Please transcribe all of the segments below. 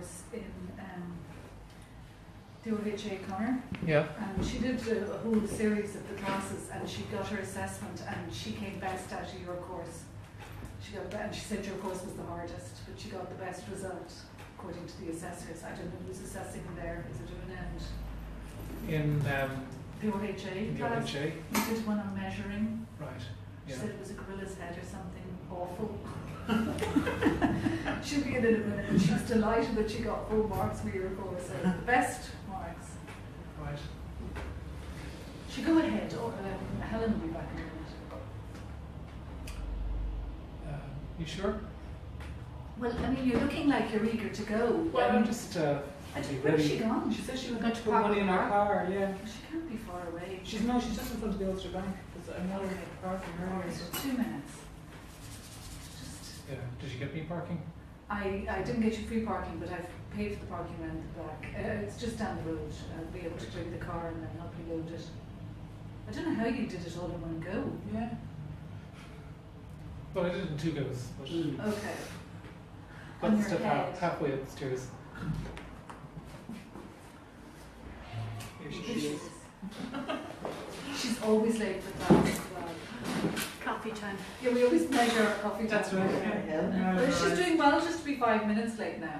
course in the OHA Connor. Yeah. And she did a whole series of the classes, and she got her assessment, and she came best out of your course. And she said your course was the hardest, but she got the best result according to the assessors. I don't know who's assessing there. Is it doing it? In The OHA in the class. OHA. We did one on measuring. Right. She Yeah. said it was a gorilla's head or something awful. She'll be in a minute, and she's delighted that she got full marks for your course. So the best marks. Right. She go ahead, or Helen will be back in a minute. You sure? Well, I mean, you're looking like you're eager to go. Well, I I'm mean, just where's she gone? She said she was Going going to to put park money in her her car, yeah. She can't be far away. She's just in front of the Ulster Bank, because I'm not in the parking earlier. So. 2 minutes. Just, yeah. Did you get me parking? I didn't get you free parking, but I've paid for the parking around the back. It's just down the road. I'll be able to bring the car and then help you load it. I don't know how you did it all in one go. Yeah. Well, I did it in 2 goes. But Okay. got On the your step head. halfway up the stairs. Here she is. She's always late for class as well. Coffee time. Yeah, we always measure our coffee time. That's right. Yeah. But she's doing well just to be 5 minutes late now.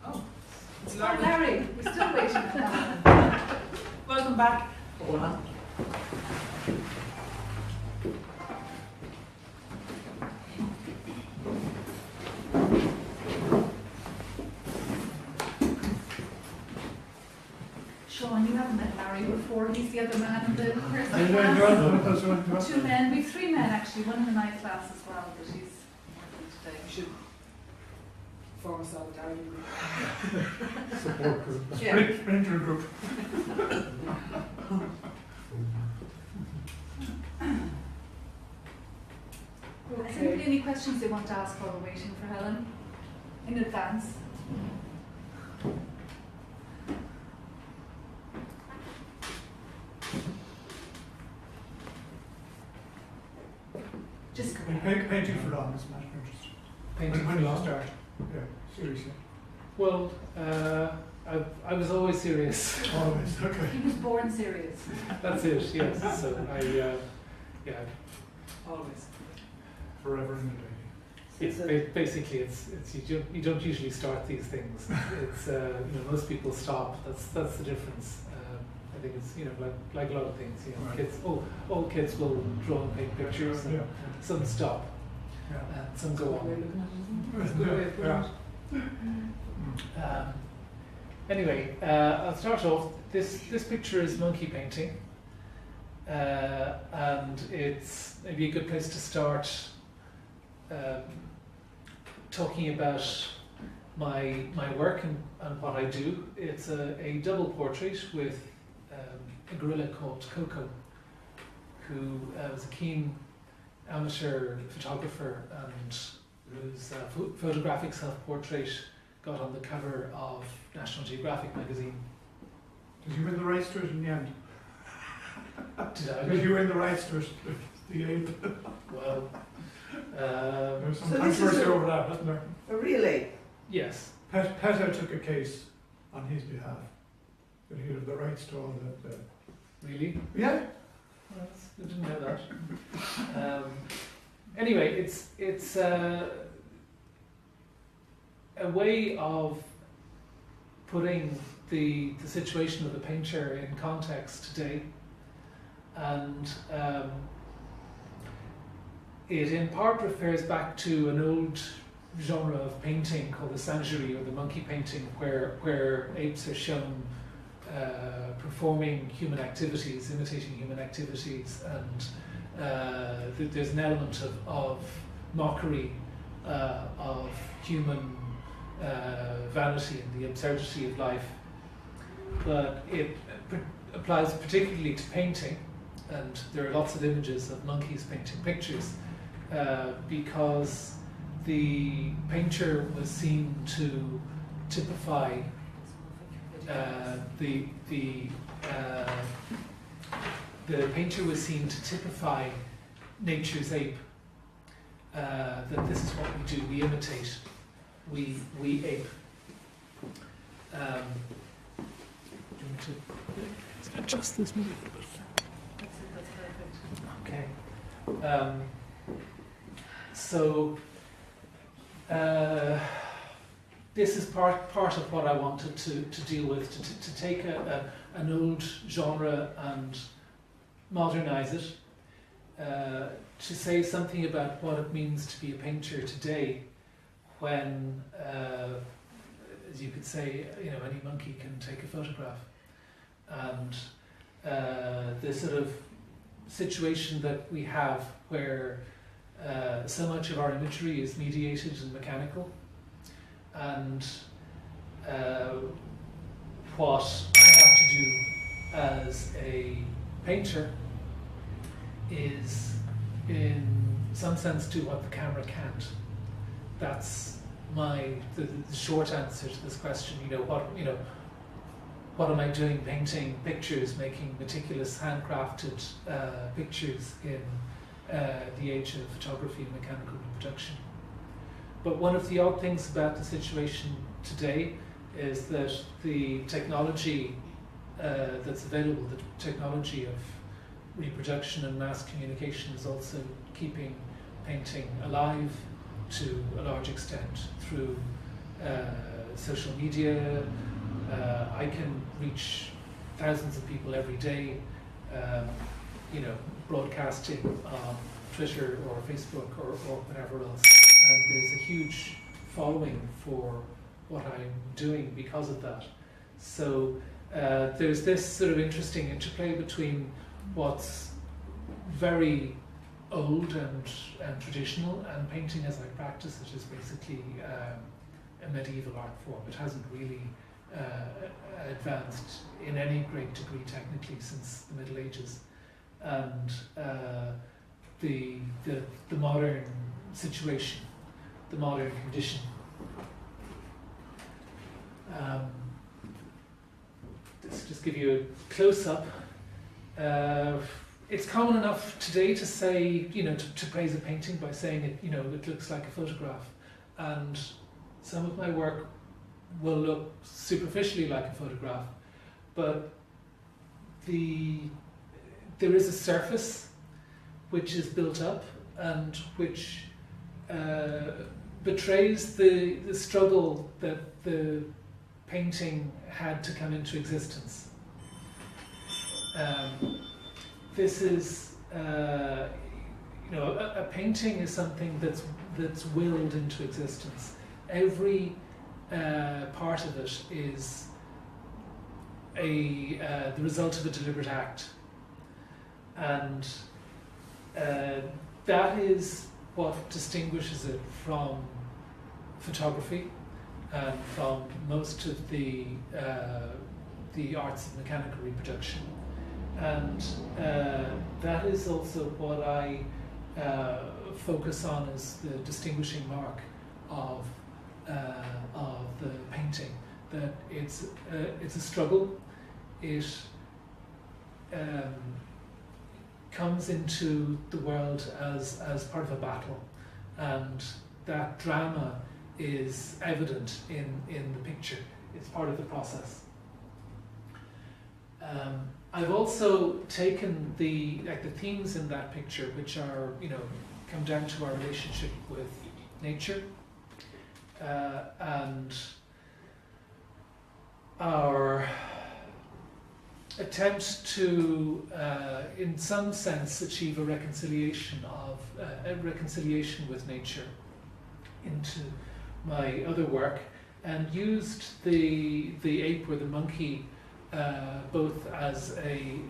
Oh, it's Oh, Larry. Larry, we're still waiting for that. Welcome back. Sean, you haven't met Larry before. He's the other man in the person class. 2 men. We've 3 men actually. One in the night class as well, but he's working today. You should form a solidarity group. Support group. Yeah. Sprinter group. Has anybody any questions they want to ask while we're waiting for Helen? In advance? Just go ahead. Painting for long is much more interesting. Painting When for you long. start. Yeah, seriously. Well, I was always serious. Always, okay. He was born serious. That's it. Yes. So yeah. Always. Forever and a day. It's basically it's you don't usually start these things. It's most people stop. That's the difference. I think it's like a lot of things. Right. Kids. All kids will draw and paint pictures. And Yeah. some stop Yeah. and some go on. It's a good way of putting Yeah. it. Anyway, I'll start off. This picture is monkey painting, and it's maybe a good place to start talking about my work and what I do. It's a double portrait with a gorilla called Coco, who was a keen amateur photographer and whose photographic self-portrait got on the cover of National Geographic magazine. Did you win the rights to it in the end? Did I? Did you win the rights to it? The ape? Well, There's some So this is controversy a- over that, wasn't there? Really? yes. PETA took a case on his behalf. That he had the rights to all the Really? yeah. Well, I didn't know that. Anyway, it's a way of putting the situation of the painter in context today, and it in part refers back to an old genre of painting called the singerie, or the monkey painting, where apes are shown performing human activities, imitating human activities, and there's an element of mockery of human vanity and the absurdity of life. But it applies particularly to painting, and there are lots of images of monkeys painting pictures because the painter was seen to typify the painter was seen to typify nature's ape. That this is what we do. We imitate. We ape. Do you want to adjust this maybe a little bit? That's perfect. Okay. This is part of what I wanted to deal with, to take an old genre and modernize it, to say something about what it means to be a painter today, when, as you could say, any monkey can take a photograph, and the sort of situation that we have where so much of our imagery is mediated and mechanical, and what I have to do as a painter is, in some sense, do what the camera can't. That's the short answer to this question. What am I doing? Painting pictures, making meticulous handcrafted pictures in the age of photography and mechanical reproduction. But one of the odd things about the situation today is that the technology that's available, the technology of reproduction and mass communication, is also keeping painting alive to a large extent through social media. I can reach thousands of people every day, broadcasting on Twitter or Facebook or whatever else. And there's a huge following for what I'm doing because of that. So there's this sort of interesting interplay between what's very old and traditional, and painting as I practice it is basically a medieval art form. It hasn't really advanced in any great degree technically since the Middle Ages, and the modern situation, the modern condition. Let's just give you a close-up. It's common enough today to say, to praise a painting by saying it, it looks like a photograph, and some of my work will look superficially like a photograph, but there is a surface which is built up and which betrays the struggle that the painting had to come into existence. This is, a painting is something that's willed into existence. Every part of it is the result of a deliberate act, and that is what distinguishes it from photography and from most of the arts of mechanical reproduction. And that is also what I focus on as the distinguishing mark of the painting. That it's a struggle. It comes into the world as part of a battle, and that drama is evident in the picture. It's part of the process. I've also taken the themes in that picture, which are, come down to our relationship with nature, and our attempt to, in some sense, achieve a reconciliation with nature into my other work, and used the ape or the monkey both as a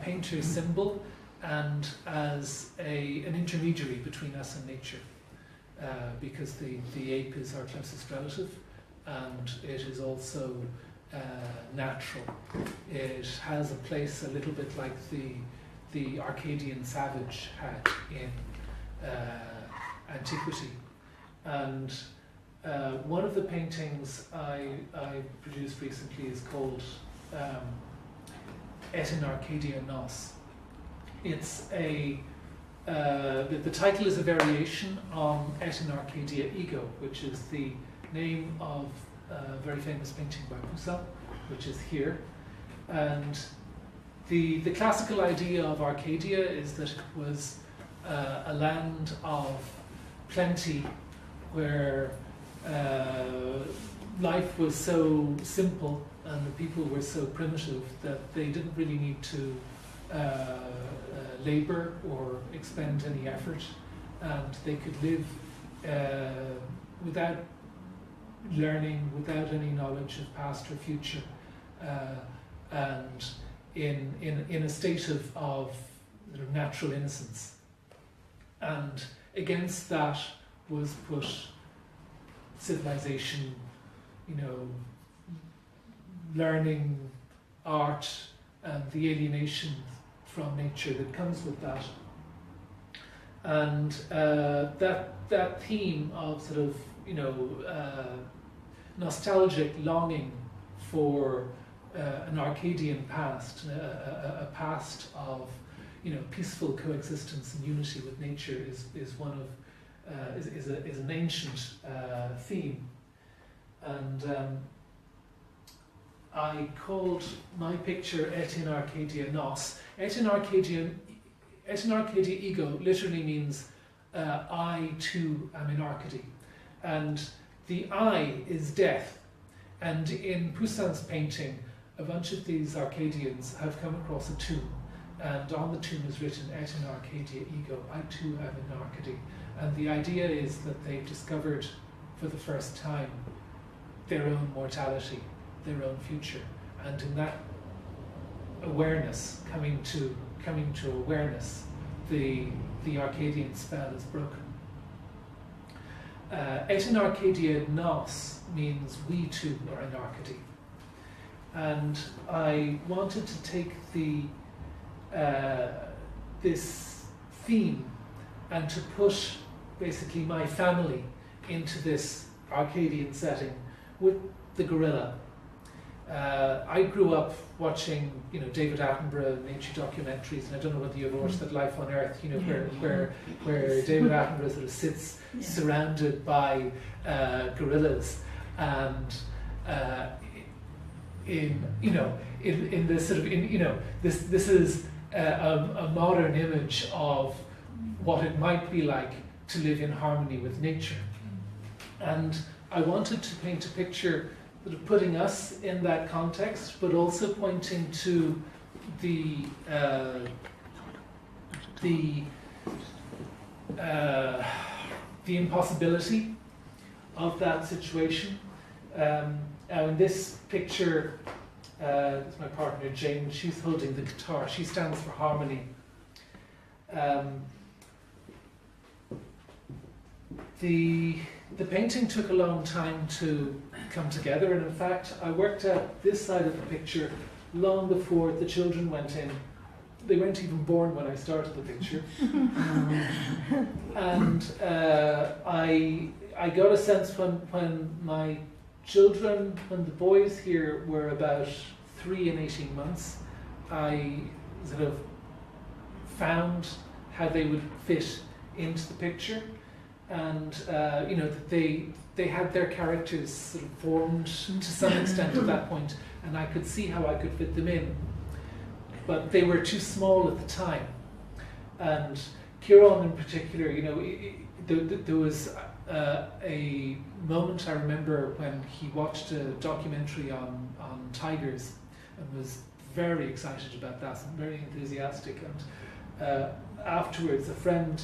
painter's symbol and as an intermediary between us and nature, because the ape is our closest relative, and it is also natural. It has a place a little bit like the Arcadian savage had in antiquity. And one of the paintings I produced recently is called Et in Arcadia Nos, it's the title is a variation on Et in Arcadia Ego, which is the name of a very famous painting by Poussin, which is here. And the classical idea of Arcadia is that it was a land of plenty where life was so simple and the people were so primitive that they didn't really need to labor or expend any effort, and they could live without learning, without any knowledge of past or future, and in a state of sort of natural innocence. And against that was put civilization, learning, art, and the alienation from nature that comes with that. And that theme of sort of nostalgic longing for an Arcadian past, a past of peaceful coexistence and unity with nature is one of is an ancient theme. And I called my picture Et in Arcadia Nos. Et in Arcadia Ego literally means I too am in Arcady. And the I is death. And in Poussin's painting, a bunch of these Arcadians have come across a tomb. And on the tomb is written Et in Arcadia Ego, I too am in Arcady. And the idea is that they've discovered for the first time their own mortality, their own future, and in that awareness, coming to awareness, the Arcadian spell is broken. Et in Arcadia Nos means we too are in Arcady, and I wanted to take this theme and to push basically my family into this Arcadian setting with the gorilla. I grew up watching, David Attenborough nature documentaries, and I don't know whether you ever watched that Life on Earth, where David Attenborough sort of sits surrounded by gorillas, and in this sort of this is a modern image of what it might be like to live in harmony with nature, and I wanted to paint a picture sort of putting us in that context, but also pointing to the impossibility of that situation. Now in this picture, this is my partner Jane. She's holding the guitar. She stands for harmony. The painting took a long time to come together, and in fact I worked out this side of the picture long before the children went in. They weren't even born when I started the picture. And I got a sense when my children, when the boys here were about 3 and 18 months, I sort of found how they would fit into the picture. And that they had their characters sort of formed to some extent at that point, and I could see how I could fit them in. But they were too small at the time. And Kieran in particular, there was a moment I remember when he watched a documentary on tigers and was very excited about that and very enthusiastic. And afterwards, a friend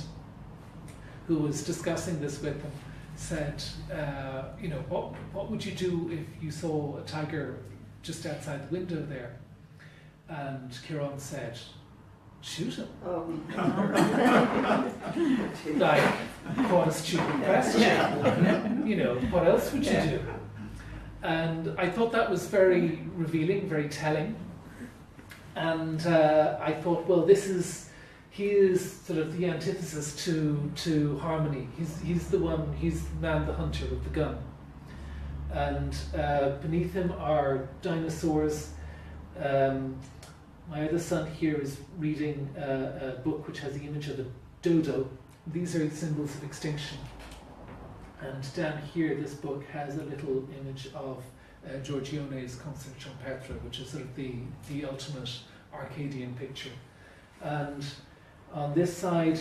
who was discussing this with him said, what would you do if you saw a tiger just outside the window there? And Kieran said, shoot him. Oh. Like, what a stupid question. What else would you do? And I thought that was very revealing, very telling. And I thought, well, he is sort of the antithesis to harmony. He's the man, the hunter with the gun. And beneath him are dinosaurs. My other son here is reading a book which has the image of a dodo. These are symbols of extinction. And down here, this book has a little image of Giorgione's Concerto Petra, which is sort of the ultimate Arcadian picture. And on this side,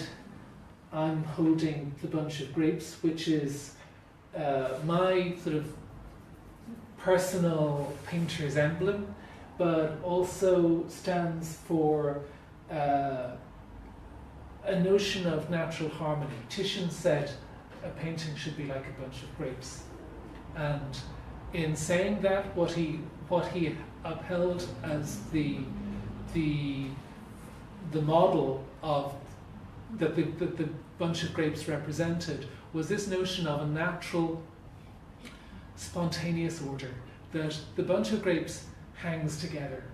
I'm holding the bunch of grapes, which is my sort of personal painter's emblem, but also stands for a notion of natural harmony. Titian said a painting should be like a bunch of grapes. And in saying that, what he upheld as the model of that the bunch of grapes represented was this notion of a natural, spontaneous order, that the bunch of grapes hangs together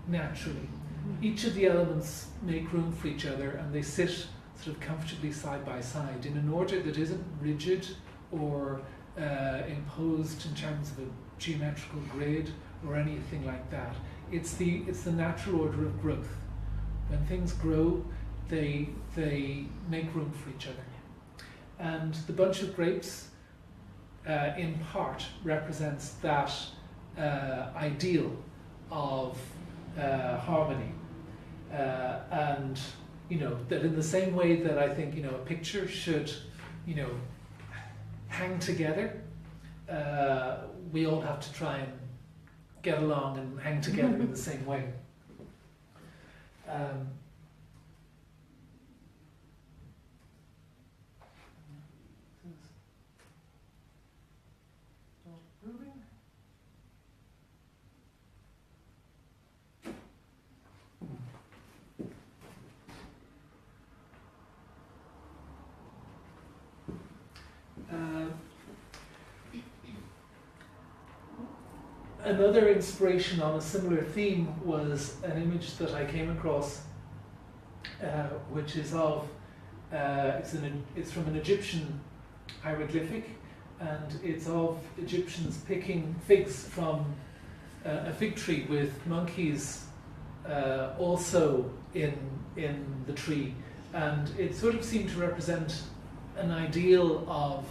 naturally. Each of the elements make room for each other, and they sit sort of comfortably side by side in an order that isn't rigid or imposed in terms of a geometrical grid or anything like that. It's the natural order of growth. When things grow, they make room for each other. And the bunch of grapes, in part, represents that ideal of harmony. And, that in the same way that I think, a picture should, hang together, we all have to try and get along and hang together in the same way. Another inspiration on a similar theme was an image that I came across, which is of it's from an Egyptian hieroglyphic, and it's of Egyptians picking figs from a fig tree with monkeys also in the tree, and it sort of seemed to represent an ideal of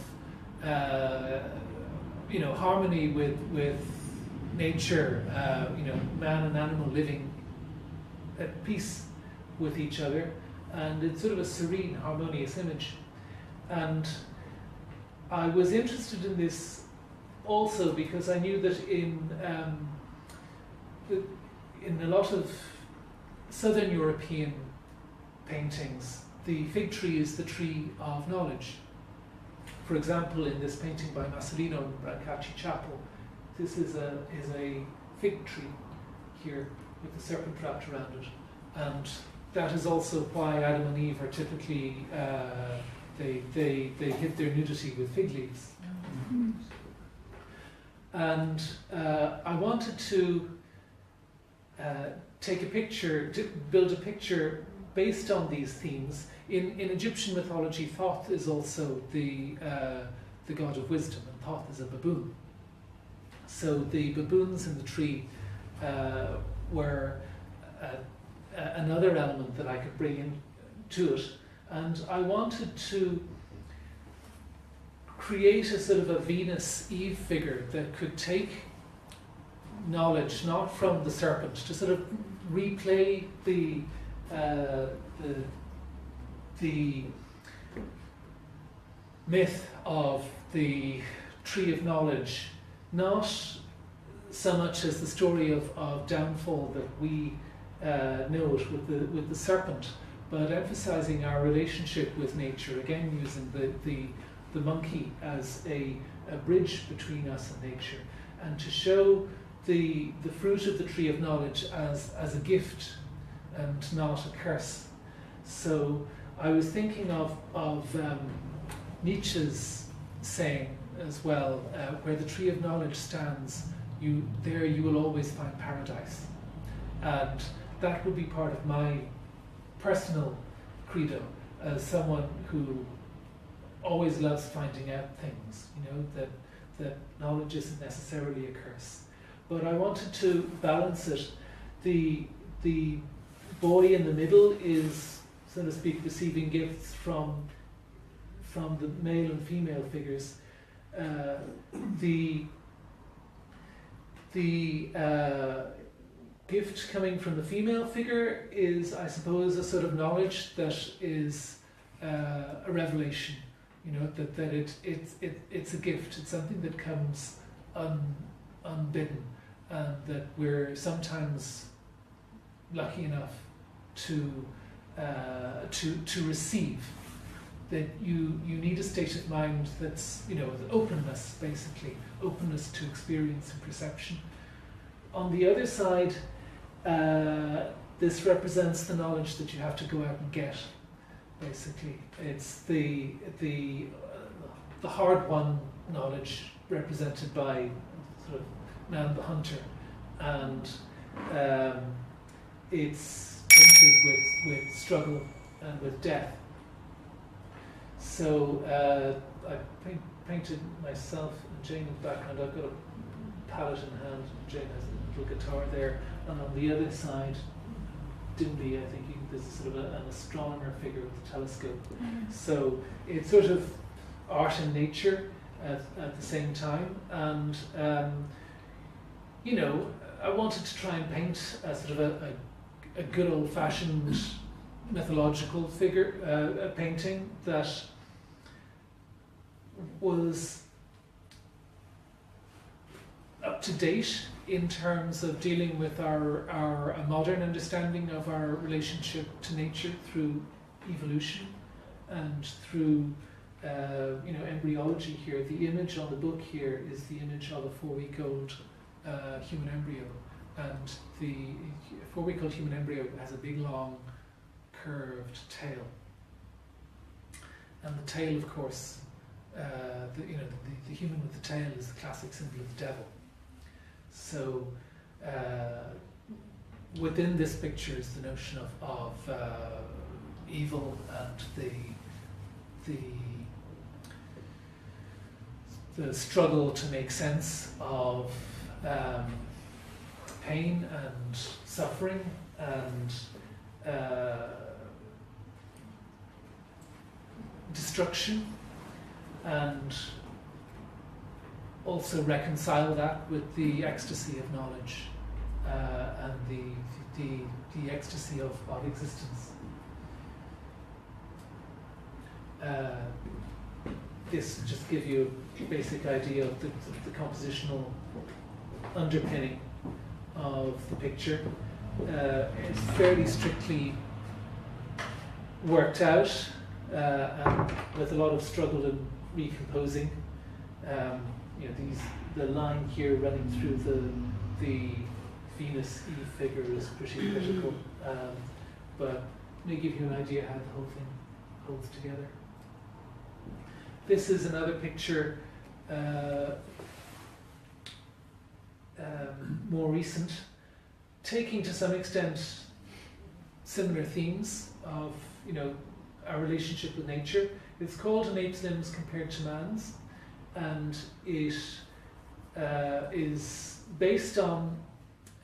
harmony with nature, man and animal living at peace with each other, and it's sort of a serene, harmonious image. And I was interested in this also because I knew that in a lot of Southern European paintings, the fig tree is the tree of knowledge. For example, in this painting by Masolino in Brancacci Chapel, this is a fig tree here with the serpent wrapped around it, and that is also why Adam and Eve are typically they hid their nudity with fig leaves. And I wanted to take a picture, to build a picture based on these themes. In Egyptian mythology, Thoth is also the god of wisdom, and Thoth is a baboon. So the baboons in the tree were another element that I could bring into it, and I wanted to create a sort of a Venus-Eve figure that could take knowledge not from the serpent, to sort of replay the myth of the tree of knowledge, not so much as the story of downfall that we know it with the serpent, but emphasizing our relationship with nature, again using the monkey as a bridge between us and nature, and to show the fruit of the tree of knowledge as a gift and not a curse. So I was thinking of Nietzsche's saying as well, where the tree of knowledge stands, you will always find paradise. And that would be part of my personal credo as someone who always loves finding out things, that knowledge isn't necessarily a curse. But I wanted to balance it. The the boy in the middle is, so to speak, receiving gifts from the male and female figures. The gift coming from the female figure is, I suppose, a sort of knowledge that is a revelation. You know, that it's a gift. It's something that comes unbidden, and that we're sometimes lucky enough to receive. That you need a state of mind that's, you know, openness, basically, openness to experience and perception. On the other side, this represents the knowledge that you have to go out and get. Basically, it's the hard-won knowledge represented by sort of man the hunter, and it's painted with struggle and with death. So I painted myself and Jane in the background. I've got a palette in hand. Jane has a little guitar there, and on the other side, dimly, I think there's sort of an astronomer figure with a telescope. So it's sort of art and nature at the same time, and you know, I wanted to try and paint a sort of a good old-fashioned mythological figure, a painting that was up to date in terms of dealing with our modern understanding of our relationship to nature through evolution and through you know, embryology here. The image on the book here is the image of a 4-week-old human embryo, and the 4-week-old human embryo has a big, long, curved tail, and the tail, of course, the human with the tail is the classic symbol of the devil. So within this picture is the notion of evil and the struggle to make sense of pain and suffering and destruction, and also reconcile that with the ecstasy of knowledge and the ecstasy of existence. This just gives you a basic idea of the compositional underpinning of the picture. It's fairly strictly worked out and with a lot of struggle in recomposing. You know, the line here running through the Venus Eve figure is pretty critical, but may give you an idea how the whole thing holds together. This is another picture, more recent, taking to some extent similar themes of, you know, our relationship with nature. It's called An Ape's Limbs Compared to Man's, and it is based on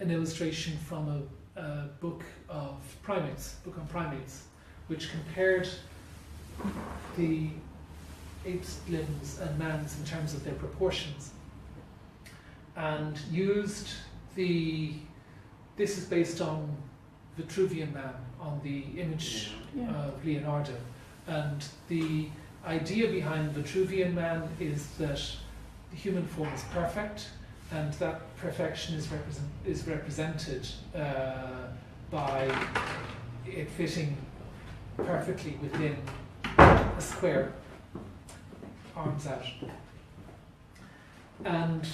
an illustration from a book on primates, which compared the ape's limbs and man's in terms of their proportions, and used this is based on Vitruvian Man, on the image of Leonardo, and the idea behind Vitruvian Man is that the human form is perfect, and that perfection is represented by it fitting perfectly within a square, arms out. And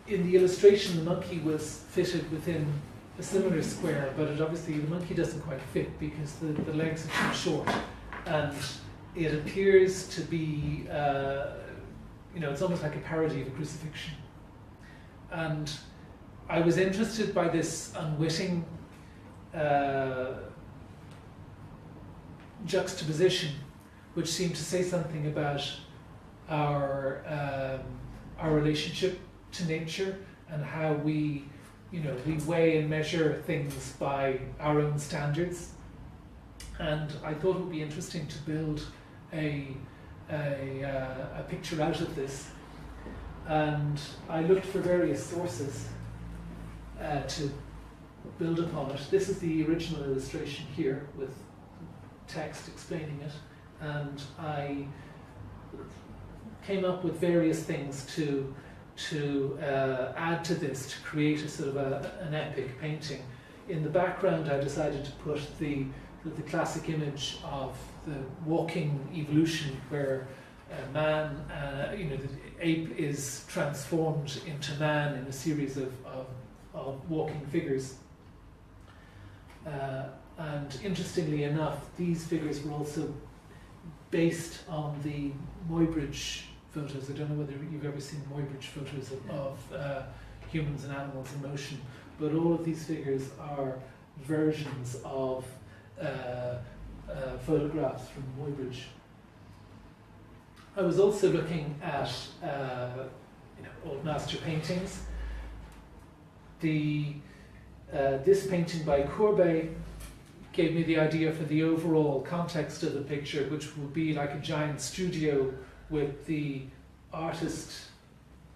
in the illustration, the monkey was fitted within a similar square, but obviously the monkey doesn't quite fit because the legs are too short, and it appears to be, it's almost like a parody of a crucifixion. And I was interested by this unwitting juxtaposition, which seemed to say something about our relationship to nature and how we we weigh and measure things by our own standards, and I thought it would be interesting to build a picture out of this. And I looked for various sources to build upon it. This is the original illustration here with text explaining it, and I came up with various things to add to this to create a sort of an epic painting. In the background, I decided to put the classic image of the walking evolution, where man, the ape is transformed into man in a series of walking figures. And interestingly enough, these figures were also based on the Muybridge photos. I don't know whether you've ever seen Muybridge photos of humans and animals in motion, but all of these figures are versions of photographs from Muybridge. I was also looking at old master paintings. This painting by Courbet gave me the idea for the overall context of the picture, which would be like a giant studio with the artist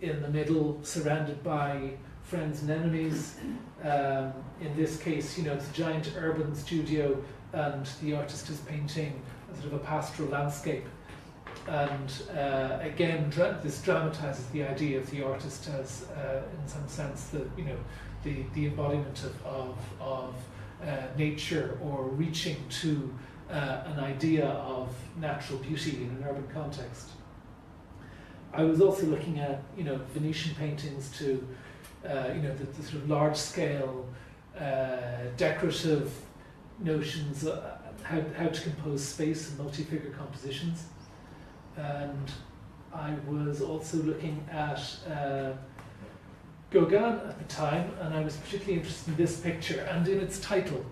in the middle, surrounded by friends and enemies. In this case, it's a giant urban studio, and the artist is painting a sort of a pastoral landscape. And again, this dramatizes the idea of the artist as, in some sense, the embodiment of nature, or reaching to an idea of natural beauty in an urban context. I was also looking at Venetian paintings to the sort of large scale decorative notions, how to compose space and multi-figure compositions. And I was also looking at Gauguin at the time, and I was particularly interested in this picture and in its title,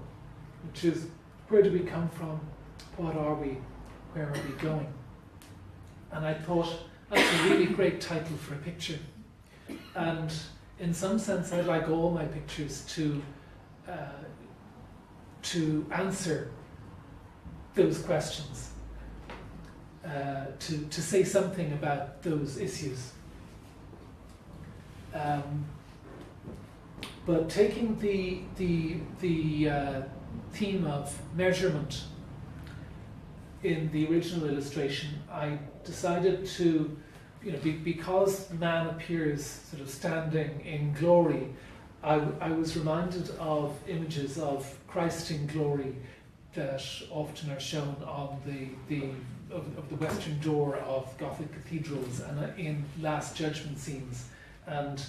which is, where do we come from, what are we, where are we going? And I thought, that's a really great title for a picture. And in some sense, I'd like all my pictures to answer those questions, to say something about those issues. But taking the theme of measurement in the original illustration, I decided to, because man appears sort of standing in glory, I was reminded of images of Christ in glory that often are shown on the western door of Gothic cathedrals and in Last Judgment scenes. And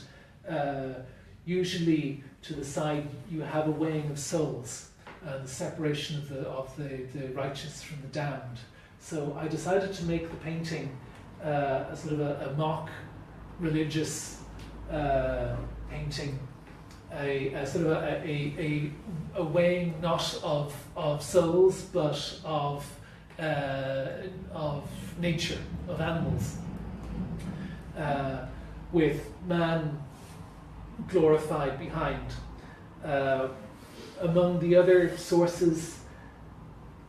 usually to the side you have a weighing of souls, the separation of the righteous from the damned. So I decided to make the painting a sort of a mock religious painting, a sort of a weighing not of souls but of nature, of animals, with man glorified behind. Among the other sources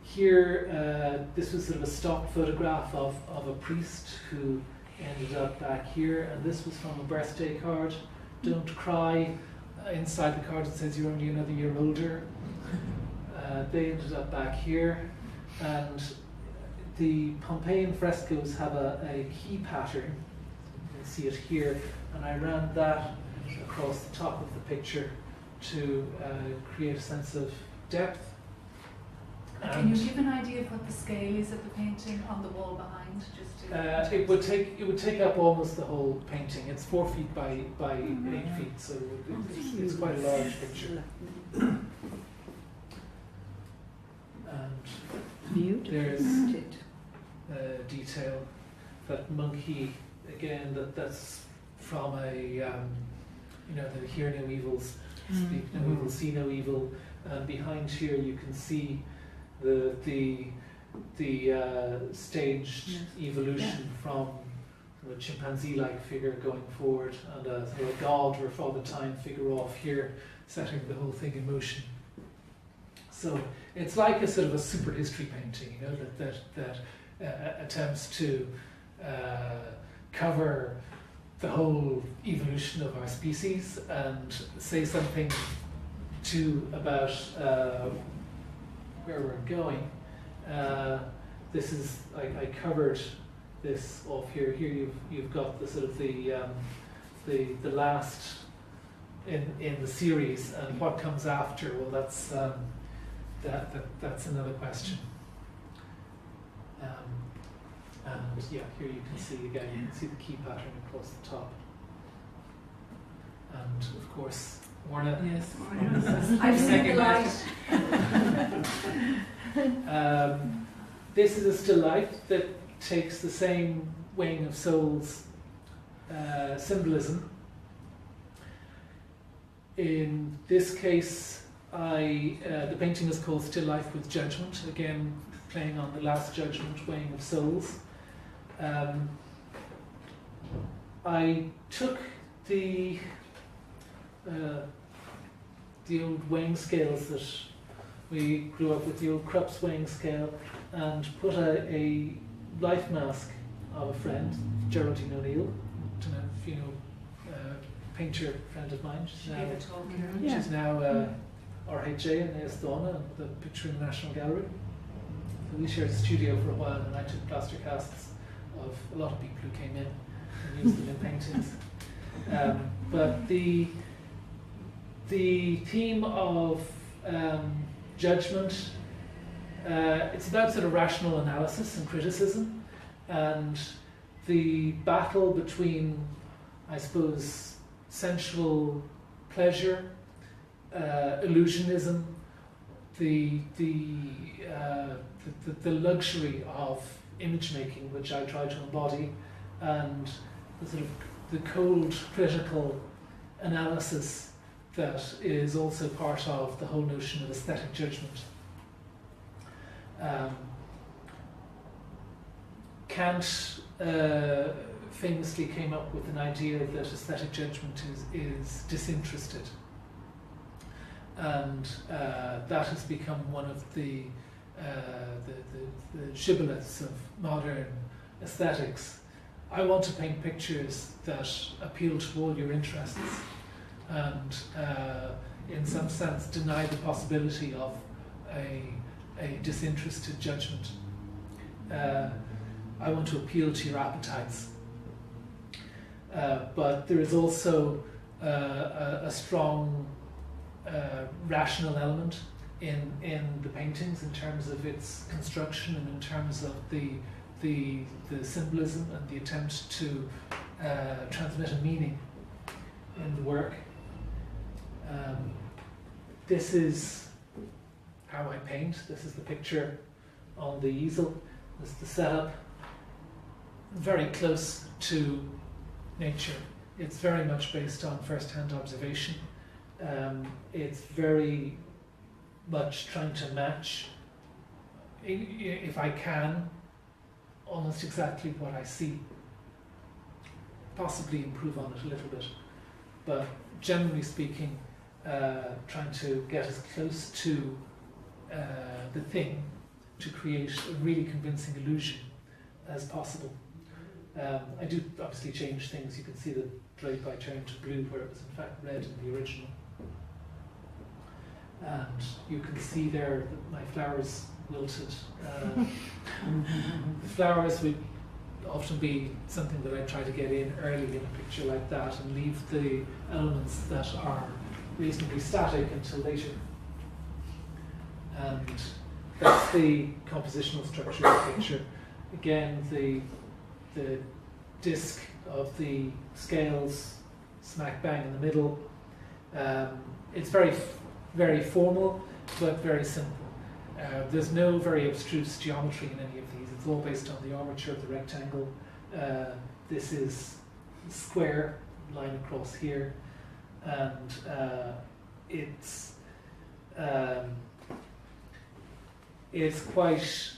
here, this was sort of a stock photograph of a priest who ended up back here, and this was from a birthday card. Don't cry. Inside the card it says you're only another year older. They ended up back here, and the Pompeian frescoes have a key pattern. You can see it here, and I ran that across the top of the picture to create a sense of depth. Can you give an idea of what the scale is of the painting on the wall behind? It would take up almost the whole painting. It's 4 feet by 8 feet, so it's quite a large picture. And there's detail. That monkey again. That's from a the hear no evils, speak no evil, see no evil. And behind here you can see the staged evolution from a chimpanzee-like figure going forward, and a sort of a god or Father Time figure off here, setting the whole thing in motion. So it's like a sort of a super history painting, you know, that attempts to cover the whole evolution of our species and say something about where we're going. This is I covered this off here. Here you've got the sort of the last in the series, and what comes after. Well, that's that's another question. And yeah, here you can see again. You can see the key pattern across the top, and of course, Orna. Yes. I've seen the light. This is a still life that takes the same weighing of souls symbolism. In this case, the painting is called Still Life with Judgment, again playing on the last judgment, weighing of souls. I took the old weighing scales that we grew up with, the old Krupp's weighing scale, and put a life mask of a friend, Geraldine O'Neill. I don't know if you know, painter friend of mine. She gave a talk here. Yeah. She's now RHA in Eastona, and the picture in the National Gallery. So we shared a studio for a while, and I took plaster casts of a lot of people who came in and used them in paintings. But the theme of judgment, it's about sort of rational analysis and criticism, and the battle between, I suppose, sensual pleasure, illusionism, the luxury of image making, which I try to embody, and the sort of the cold critical analysis that is also part of the whole notion of aesthetic judgment. Kant famously came up with an idea that aesthetic judgment is disinterested, and that has become one of the shibboleths of modern aesthetics. I want to paint pictures that appeal to all your interests and in some sense deny the possibility of a disinterested judgment. I want to appeal to your appetites. But there is also a strong rational element in the paintings in terms of its construction and in terms of the symbolism and the attempt to transmit a meaning in the work. This is how I paint. This is the picture on the easel. This is the setup. Very close to nature. It's very much based on first-hand observation. It's very much trying to match, if I can, almost exactly what I see. Possibly improve on it a little bit, but generally speaking, trying to get as close to the thing to create a really convincing illusion as possible. I do obviously change things. You can see the drape I turned to blue where it was in fact red in the original. And you can see there that my flowers wilted. The flowers would often be something that I try to get in early in a picture like that and leave the elements that are reasonably static until later. And that's the compositional structure of the picture. Again, the disc of the scales smack bang in the middle. It's very formal, but very simple. There's no very abstruse geometry in any of these. It's all based on the armature of the rectangle. This is square, line across here, and it's quite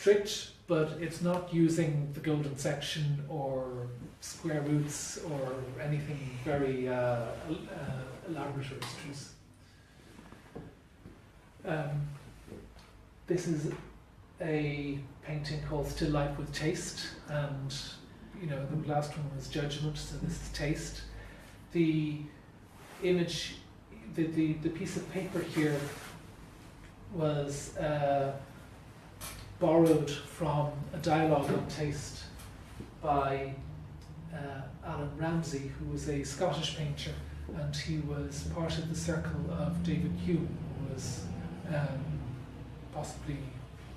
strict, but it's not using the golden section or square roots or anything very elaborate or abstruse. This is a painting called Still Life with Taste, and the last one was Judgment, so this is Taste. The image, the piece of paper here was borrowed from a dialogue on taste by Alan Ramsay, who was a Scottish painter, and he was part of the circle of David Hume, who was possibly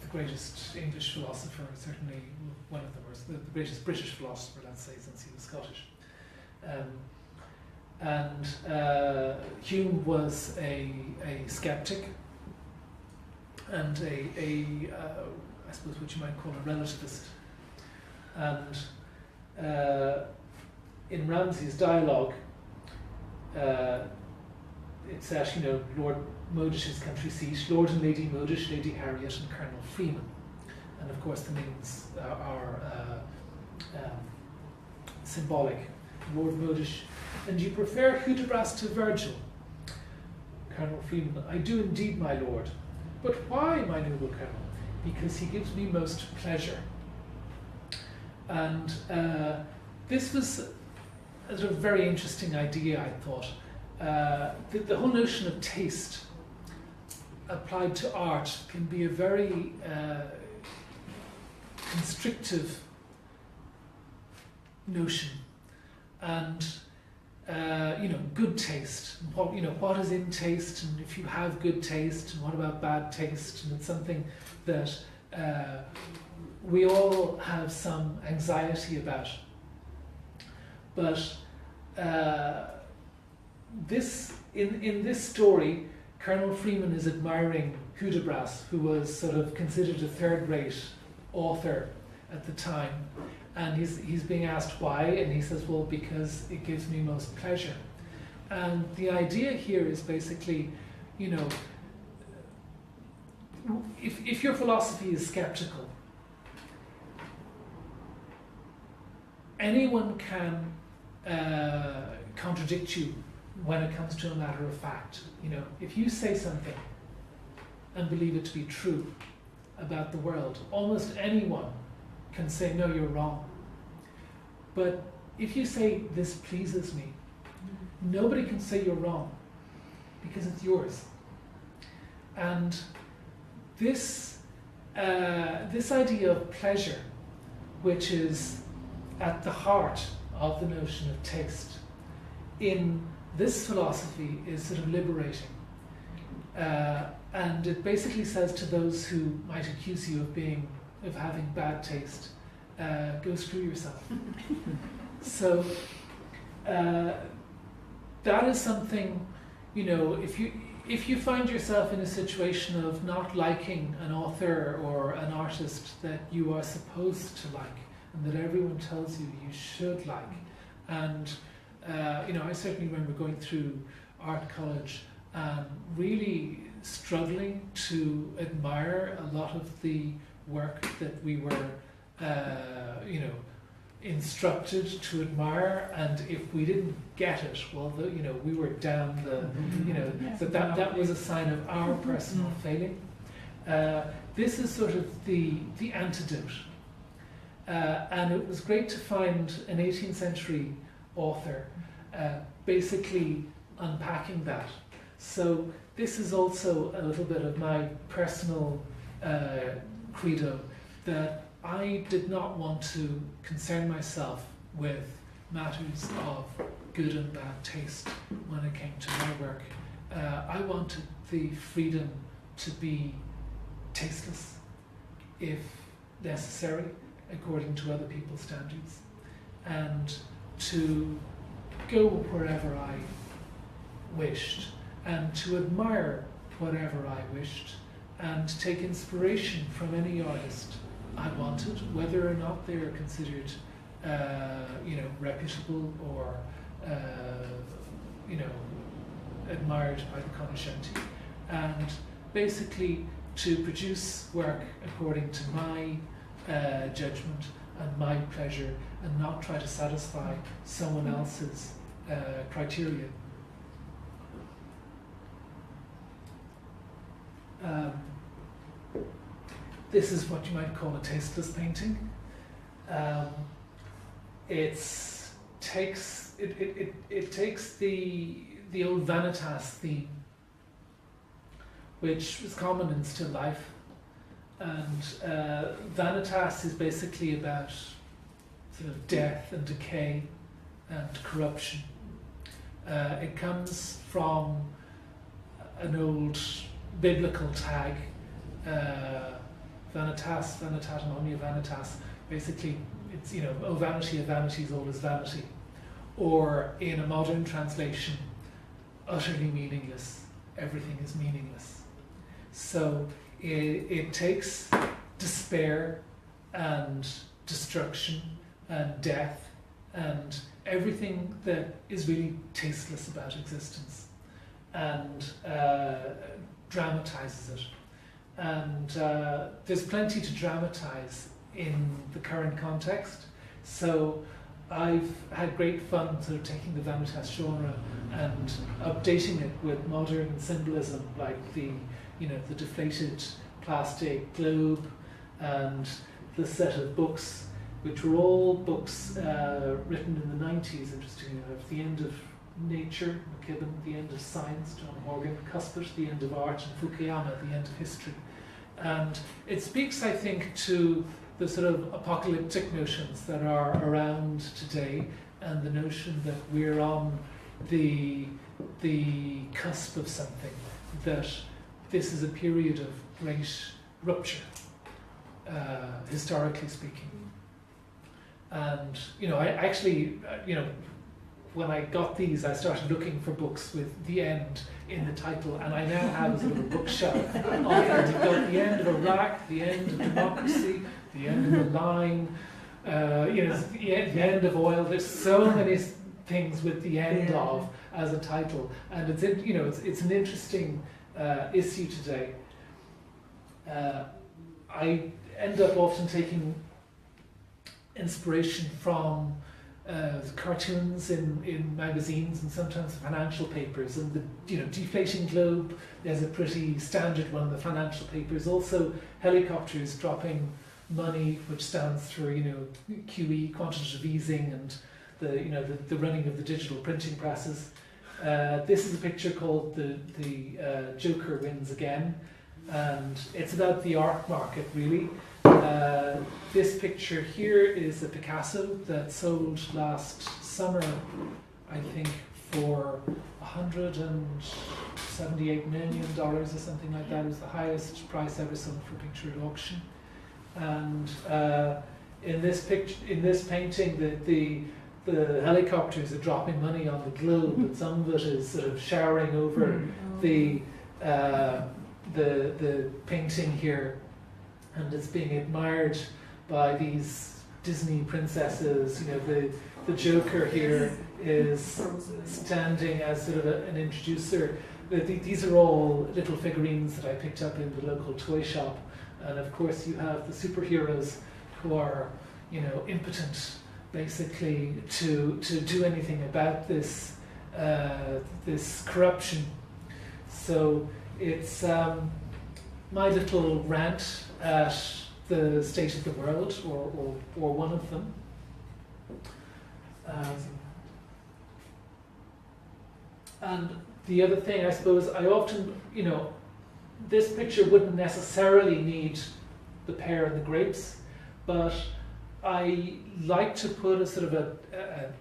the greatest English philosopher, certainly one of them, or the greatest British philosopher, let's say, since he was Scottish. Hume was a skeptic and I suppose what you might call a relativist. And in Ramsay's dialogue, it's at Lord Modish's country seat, Lord and Lady Modish, Lady Harriet, and Colonel Freeman, and of course the names are symbolic. Lord Modish, and you prefer Hudibras to Virgil? Colonel Freeman, I do indeed, my lord. But why, my noble colonel? Because he gives me most pleasure. And this was a sort of very interesting idea, I thought. The whole notion of taste applied to art can be a very constrictive notion. And good taste. What is in taste, and if you have good taste, and what about bad taste? And it's something that we all have some anxiety about. But in this story, Colonel Freeman is admiring Hudibras, who was sort of considered a third-rate author at the time. And he's being asked why, and he says, well, because it gives me most pleasure. And the idea here is basically, if your philosophy is skeptical, anyone can contradict you when it comes to a matter of fact. If you say something and believe it to be true about the world, almost anyone can say, no, you're wrong. But if you say, this pleases me, nobody can say you're wrong, because it's yours. And this idea of pleasure, which is at the heart of the notion of taste, in this philosophy is sort of liberating. And it basically says to those who might accuse you of having bad taste, go screw yourself. So that is something, if you find yourself in a situation of not liking an author or an artist that you are supposed to like, and that everyone tells you you should like, and I certainly remember going through art college and really struggling to admire a lot of the work that we were instructed to admire, and if we didn't get it, well, we were down the, so that was a sign of our personal failing. This is sort of the antidote, and it was great to find an 18th century author basically unpacking that. So this is also a little bit of my personal credo, that I did not want to concern myself with matters of good and bad taste when it came to my work. I wanted the freedom to be tasteless, if necessary, according to other people's standards, and to go wherever I wished, and to admire whatever I wished, and take inspiration from any artist I wanted, whether or not they are considered, reputable or, admired by the cognoscenti, and basically to produce work according to my judgment and my pleasure, and not try to satisfy someone else's criteria. This is what you might call a tasteless painting. It takes the old vanitas theme, which was common in still life, and vanitas is basically about sort of death and decay and corruption. It comes from an old biblical tag, vanitas, vanitatum omnia vanitas. Basically, it's, you know, oh vanity of vanities, all is vanity. Or in a modern translation, utterly meaningless, everything is meaningless. So it takes despair and destruction and death and everything that is really tasteless about existence, and dramatizes it. And there's plenty to dramatize in the current context. So I've had great fun sort of taking the vanitas genre and updating it with modern symbolism, like the deflated plastic globe and the set of books, which were all books written in the 90s, interestingly enough. The End of Nature, McKibben, The End of Science, John Morgan, Cuspert, The End of Art, and Fukuyama, The End of History. And it speaks, I think, to the sort of apocalyptic notions that are around today, and the notion that we're on the cusp of something, that this is a period of great rupture, historically speaking. And, you know, I actually, when I got these, I started looking for books with "the end" in the title, and I now have a sort of a bookshelf of them. You've got the end of Iraq, the end of democracy, the end of the line, the end of oil. There's so many things with "the end of" as a title, and it's an interesting issue today. I end up often taking inspiration from cartoons in magazines and sometimes financial papers, and the deflating globe is a pretty standard one in the financial papers. Also helicopters dropping money, which stands for QE, quantitative easing, and the running of the digital printing presses. This is a picture called the Joker Wins Again, and it's about the art market, really. This picture here is a Picasso that sold last summer, I think, for $178 million or something like that. It was the highest price ever sold for a picture at auction. And in this painting, the helicopters are dropping money on the globe, and some of it is sort of showering over the painting here, and it's being admired by these Disney princesses. The Joker here is standing as sort of an introducer. These are all little figurines that I picked up in the local toy shop, and of course you have the superheroes who are impotent, basically, to do anything about this corruption. So it's my little rant at the state of the world, or one of them. And the other thing, I suppose, I often, this picture wouldn't necessarily need the pear and the grapes, but I like to put a sort of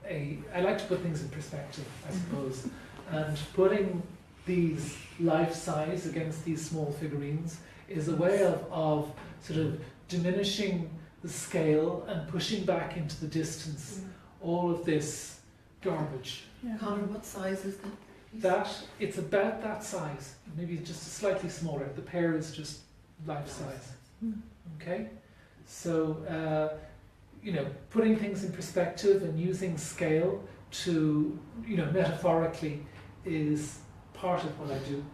I like to put things in perspective, I suppose, and putting these life size against these small figurines is a way of sort of diminishing the scale and pushing back into the distance all of this garbage. Conor, what size is that? It's about that size, maybe just slightly smaller. The pear is just life size. Okay, so putting things in perspective and using scale to metaphorically is part of what I do.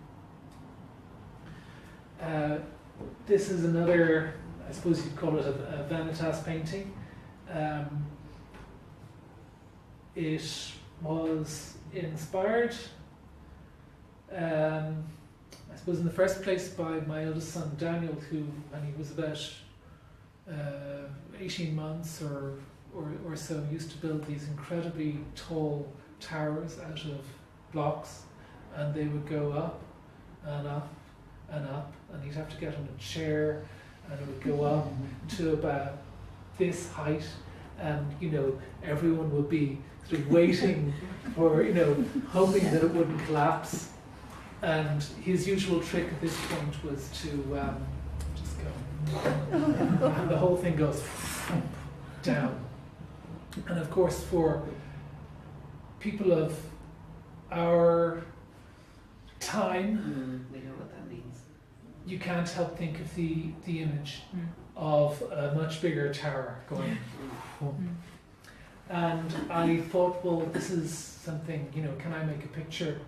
This is another, I suppose you'd call it a vanitas painting. It was inspired, I suppose in the first place by my eldest son Daniel, who when he was about 18 months or so used to build these incredibly tall towers out of blocks, and they would go up and up and up, and he'd have to get on a chair, and it would go up to about this height, and everyone would be sort of waiting for, hoping that it wouldn't collapse. And his usual trick at this point was to just go, and the whole thing goes down. And of course, for people of our time, we know what that means. You can't help think of the image of a much bigger tower going. And I thought, well, this is something, can I make a picture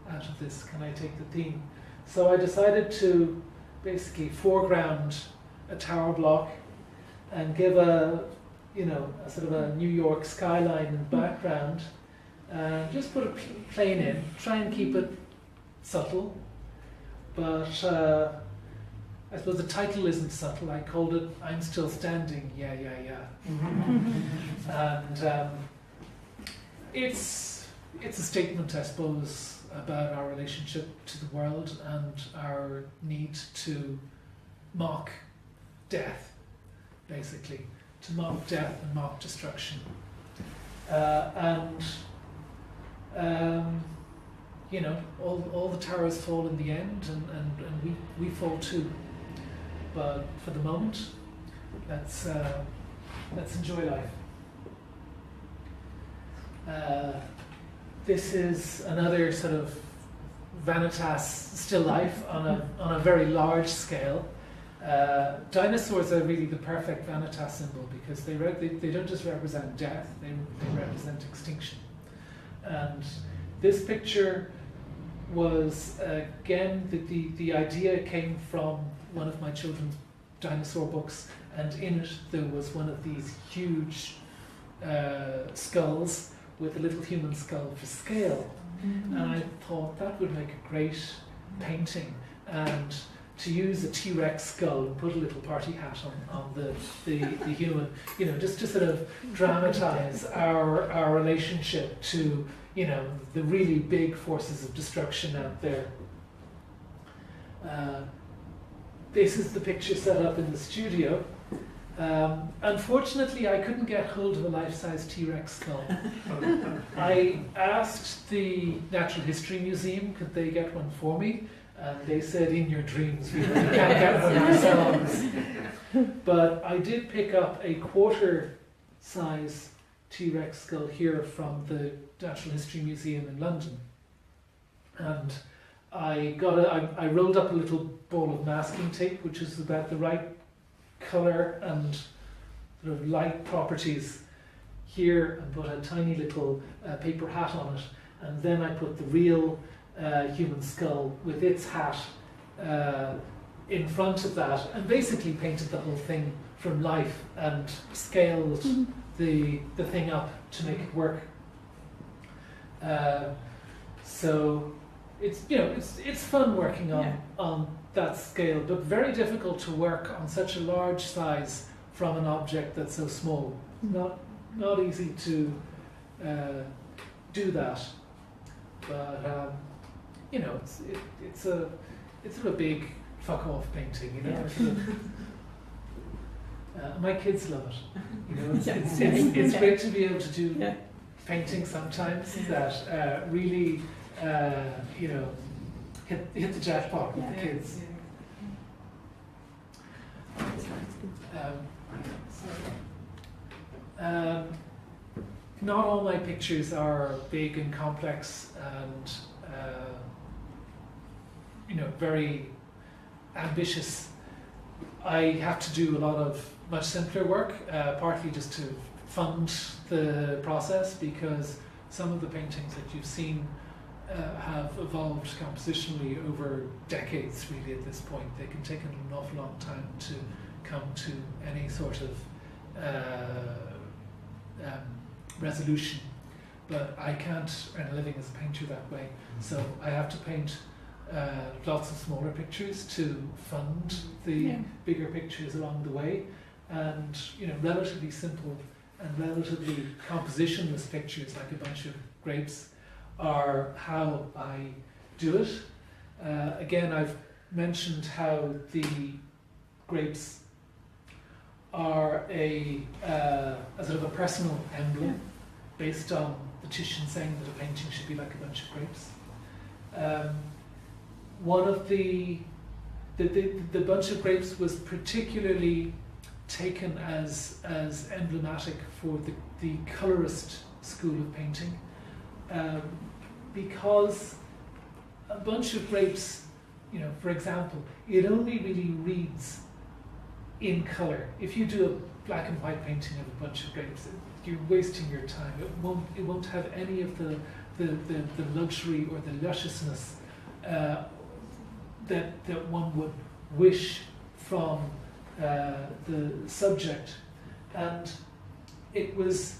out of this? Can I take the theme? So I decided to basically foreground a tower block and give a sort of a New York skyline in the background. Just put a plane in, try and keep it subtle, but I suppose the title isn't subtle. I called it "I'm Still Standing." Yeah. And it's a statement, I suppose, about our relationship to the world and our need to mock death, basically, to mock death and mock destruction. All the towers fall in the end, and we fall too. But for the moment, let's enjoy life. This is another sort of vanitas still life on a very large scale. Dinosaurs are really the perfect vanitas symbol because they don't just represent death; they represent extinction. And this picture was again the idea came from one of my children's dinosaur books, and in it there was one of these huge skulls with a little human skull for scale. And I thought that would make a great painting, and to use a T-Rex skull and put a little party hat on the human, just to sort of dramatize our relationship to the really big forces of destruction out there. This is the picture set up in the studio. Unfortunately, I couldn't get hold of a life-size T-Rex skull. I asked the Natural History Museum, could they get one for me? And they said, in your dreams, we can't get one ourselves. But I did pick up a quarter-size T-Rex skull here from the Natural History Museum in London. And I rolled up a little ball of masking tape, which is about the right colour and sort of light properties here, and put a tiny little paper hat on it. And then I put the real human skull with its hat in front of that, and basically painted the whole thing from life and scaled the thing up to make it work. So it's fun working on that scale, but very difficult to work on such a large size from an object that's so small. Not easy to do that, but it's a sort of big fuck off painting, my kids love it. It's great to be able to do painting sometimes that really hit the jackpot with the kids. Not all my pictures are big and complex and very ambitious. I have to do a lot of much simpler work, partly just to fund the process, because some of the paintings that you've seen have evolved compositionally over decades, really, at this point. They can take an awful long time to come to any sort of resolution. But I can't earn a living as a painter that way, so I have to paint lots of smaller pictures to fund the bigger pictures along the way, and relatively simple and relatively compositionless pictures like a bunch of grapes are how I do it. Again, I've mentioned how the grapes are a sort of a personal emblem based on the Titian saying that a painting should be like a bunch of grapes. One of the bunch of grapes was particularly taken as emblematic for the colorist school of painting, because a bunch of grapes, for example, it only really reads in color. If you do a black and white painting of a bunch of grapes, you're wasting your time. It won't have any of the luxury or the lusciousness that one would wish from the subject. And it was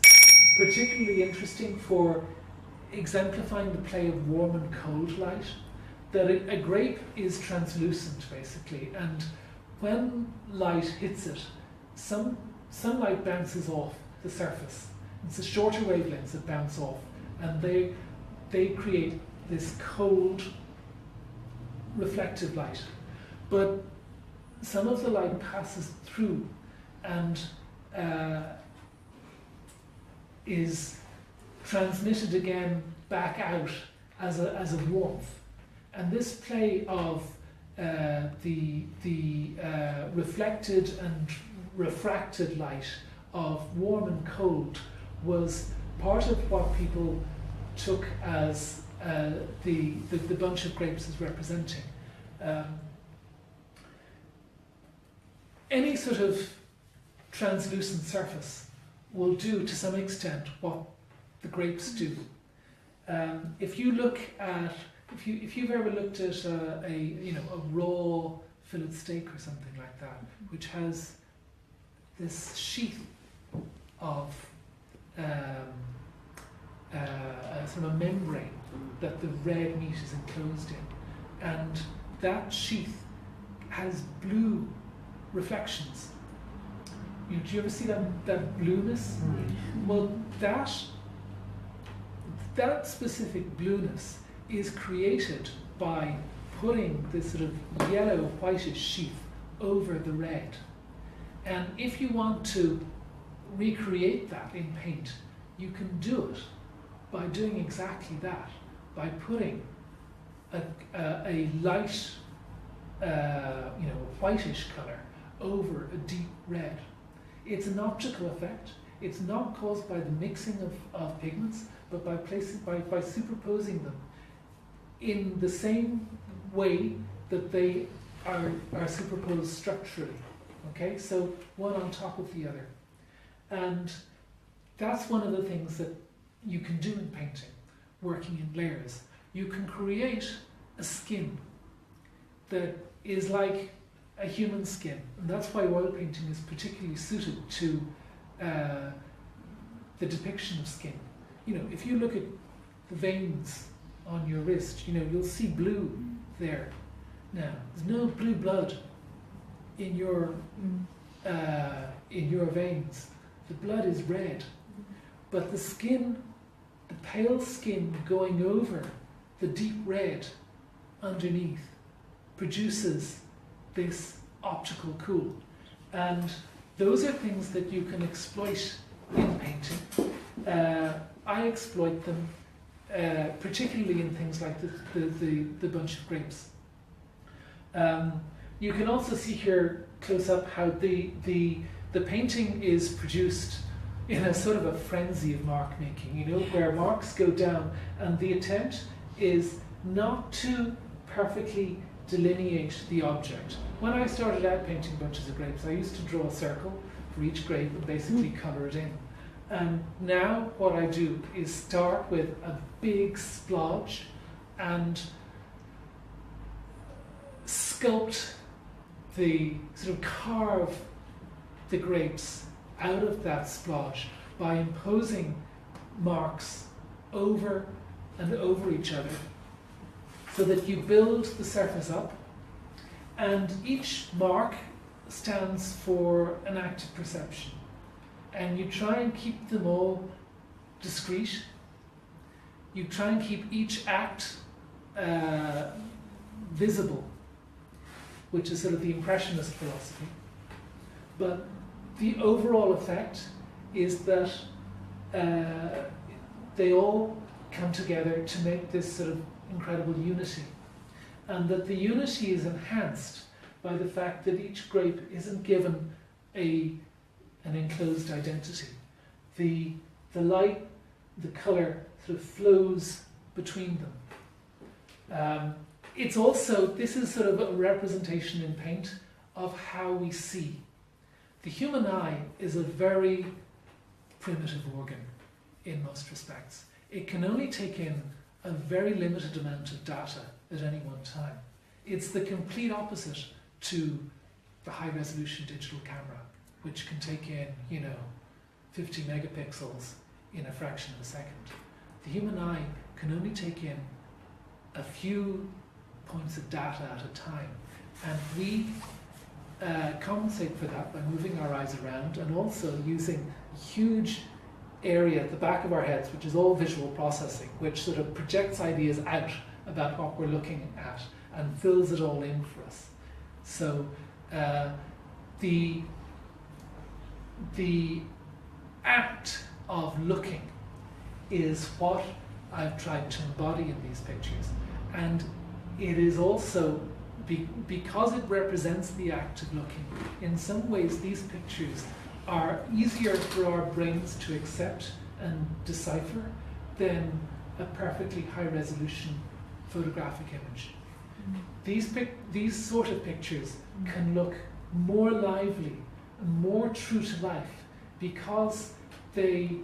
particularly interesting for exemplifying the play of warm and cold light, that a grape is translucent basically, and when light hits it, some sunlight bounces off the surface. It's the shorter wavelengths that bounce off, and they create this cold reflective light. But some of the light passes through and is transmitted again back out as a warmth. And this play of the reflected and refracted light of warm and cold was part of what people took as the bunch of grapes is representing. Any sort of translucent surface will do to some extent what the grapes do. If you look at, if you've ever looked at a raw fillet steak or something like that, which has this sheath of sort of a membrane that the red meat is enclosed in, and that sheath has blue reflections. Do you ever see that blueness? Well, that specific blueness is created by putting this sort of yellow whitish sheath over the red. And if you want to recreate that in paint, you can do it by doing exactly that, by putting a light, whitish colour over a deep red. It's an optical effect. It's not caused by the mixing of pigments, but by superposing them in the same way that they are superposed structurally. Okay, so one on top of the other. And that's one of the things that you can do in painting, working in layers. You can create a skin that is like a human skin. And that's why oil painting is particularly suited to the depiction of skin. If you look at the veins on your wrist, you'll see blue there. Now, there's no blue blood in your veins. The blood is red, but the skin, the pale skin going over the deep red underneath, produces this optical cool. And those are things that you can exploit in painting. I exploit them particularly in things like the bunch of grapes. You can also see here close up how the painting is produced in a sort of a frenzy of mark making, where marks go down, and the attempt is not to perfectly delineate the object. When I started out painting bunches of grapes, I used to draw a circle for each grape and basically colour it in. And now what I do is start with a big splodge and sculpt carve the grapes out of that splodge by imposing marks over and over each other, so that you build the surface up, and each mark stands for an act of perception, and you try and keep them all discrete. You try and keep each act visible, which is sort of the impressionist philosophy. But the overall effect is that they all come together to make this sort of incredible unity. And that the unity is enhanced by the fact that each grape isn't given an enclosed identity. The light, the colour sort of flows between them. It's also, this is sort of a representation in paint of how we see. The human eye is a very primitive organ in most respects. It can only take in a very limited amount of data at any one time. It's the complete opposite to the high-resolution digital camera, which can take in, 50 megapixels in a fraction of a second. The human eye can only take in a few points of data at a time, and we compensate for that by moving our eyes around and also using a huge area at the back of our heads, which is all visual processing, which sort of projects ideas out about what we're looking at and fills it all in for us. So the act of looking is what I've tried to embody in these pictures, and it is also because it represents the act of looking. In some ways, these pictures are easier for our brains to accept and decipher than a perfectly high-resolution photographic image. These sort of pictures can look more lively and more true to life because they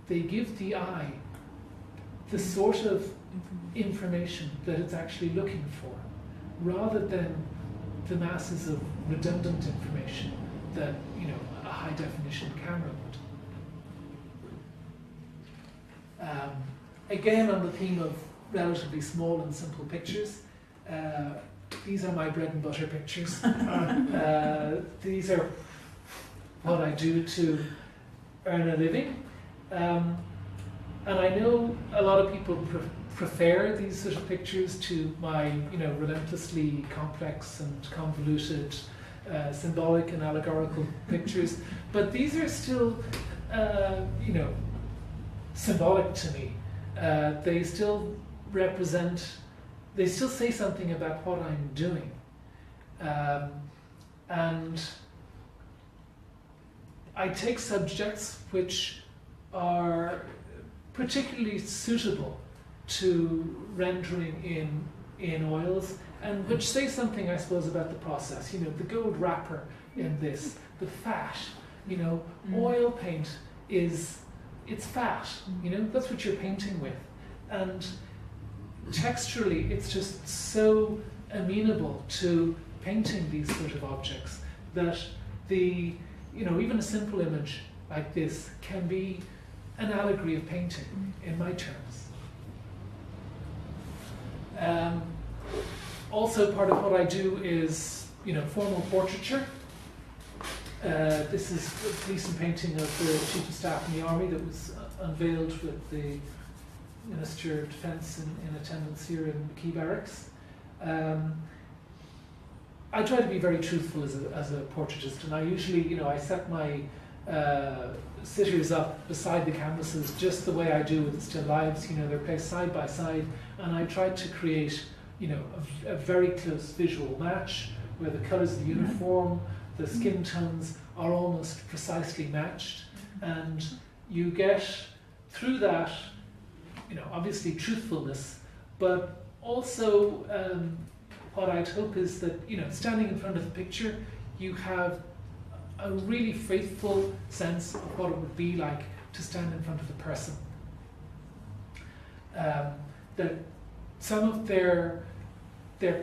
give the eye the sort of information that it's actually looking for, rather than the masses of redundant information that a high definition camera would. Again, on the theme of relatively small and simple pictures, these are my bread and butter pictures. These are what I do to earn a living. And I know a lot of people prefer these sort of pictures to my, relentlessly complex and convoluted, symbolic and allegorical pictures. But these are still, symbolic to me. They still represent, they still say something about what I'm doing. And I take subjects which are particularly suitable to rendering in oils, and which say something, I suppose, about the process. The gold wrapper in this, the fat. Oil paint it's fat. That's what you're painting with, and texturally, it's just so amenable to painting these sort of objects that even a simple image like this can be an allegory of painting in my terms. Also, part of what I do is, formal portraiture. This is a recent painting of the Chief of Staff in the Army that was unveiled with the Minister of Defence in attendance here in Key Barracks. I try to be very truthful as a portraitist, and I usually, I set my sitters up beside the canvases just the way I do with the still lives. They're placed side by side, and I try to create, a very close visual match where the colours of the uniform, the skin tones are almost precisely matched, and you get through that, obviously truthfulness, but also what I'd hope is that, standing in front of the picture, you have a really faithful sense of what it would be like to stand in front of the person. that some of their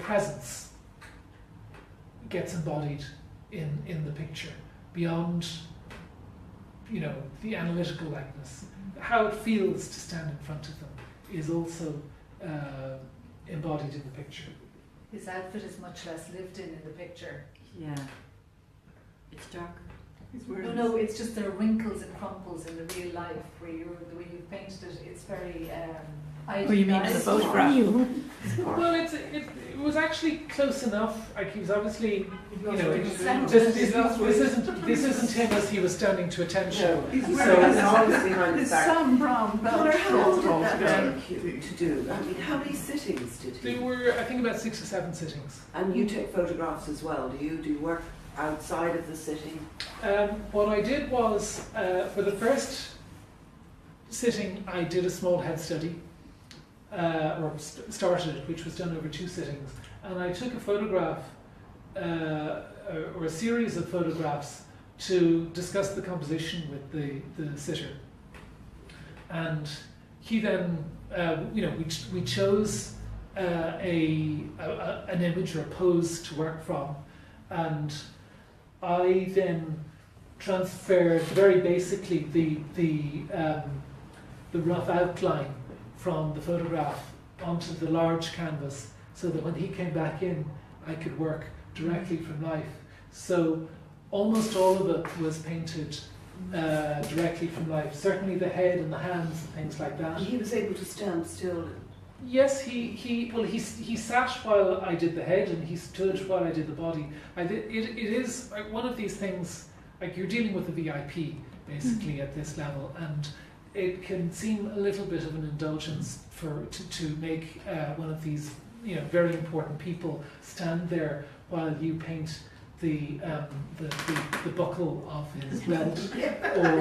presence gets embodied in the picture beyond, you know, the analytical likeness. How it feels to stand in front of them is also embodied in the picture. His outfit is much less lived in the picture. Yeah. It's darker. No, it's just there are wrinkles and crumples in the real life where the way you've painted it. It's very. Oh, you mean in the photograph? Well, it was actually close enough. Like he was obviously, you know, this isn't him as he was standing to attention. He's So- wearing his arms behind his back. Some brown belt. Connor, how long shirt did that altogether. take you to do? I mean, how many sittings did There you? were, I think, about 6 or 7 sittings. And you take photographs as well, do you? Do you work outside of the sitting? What I did was, for the first sitting, I did a small head study, started it, which was done over 2 sittings, and I took a photograph or a series of photographs to discuss the composition with the sitter. And he then, you know, we chose an image or a pose to work from, and I then transferred very basically the rough outline from the photograph onto the large canvas, so that when he came back in, I could work directly from life. So almost all of it was painted directly from life. Certainly the head and the hands and things like that. And he was able to stand still. Yes, he sat while I did the head, and he stood while I did the body. It is one of these things, like you're dealing with a VIP basically at this level, and it can seem a little bit of an indulgence to make one of these, you know, very important people stand there while you paint the buckle of his belt or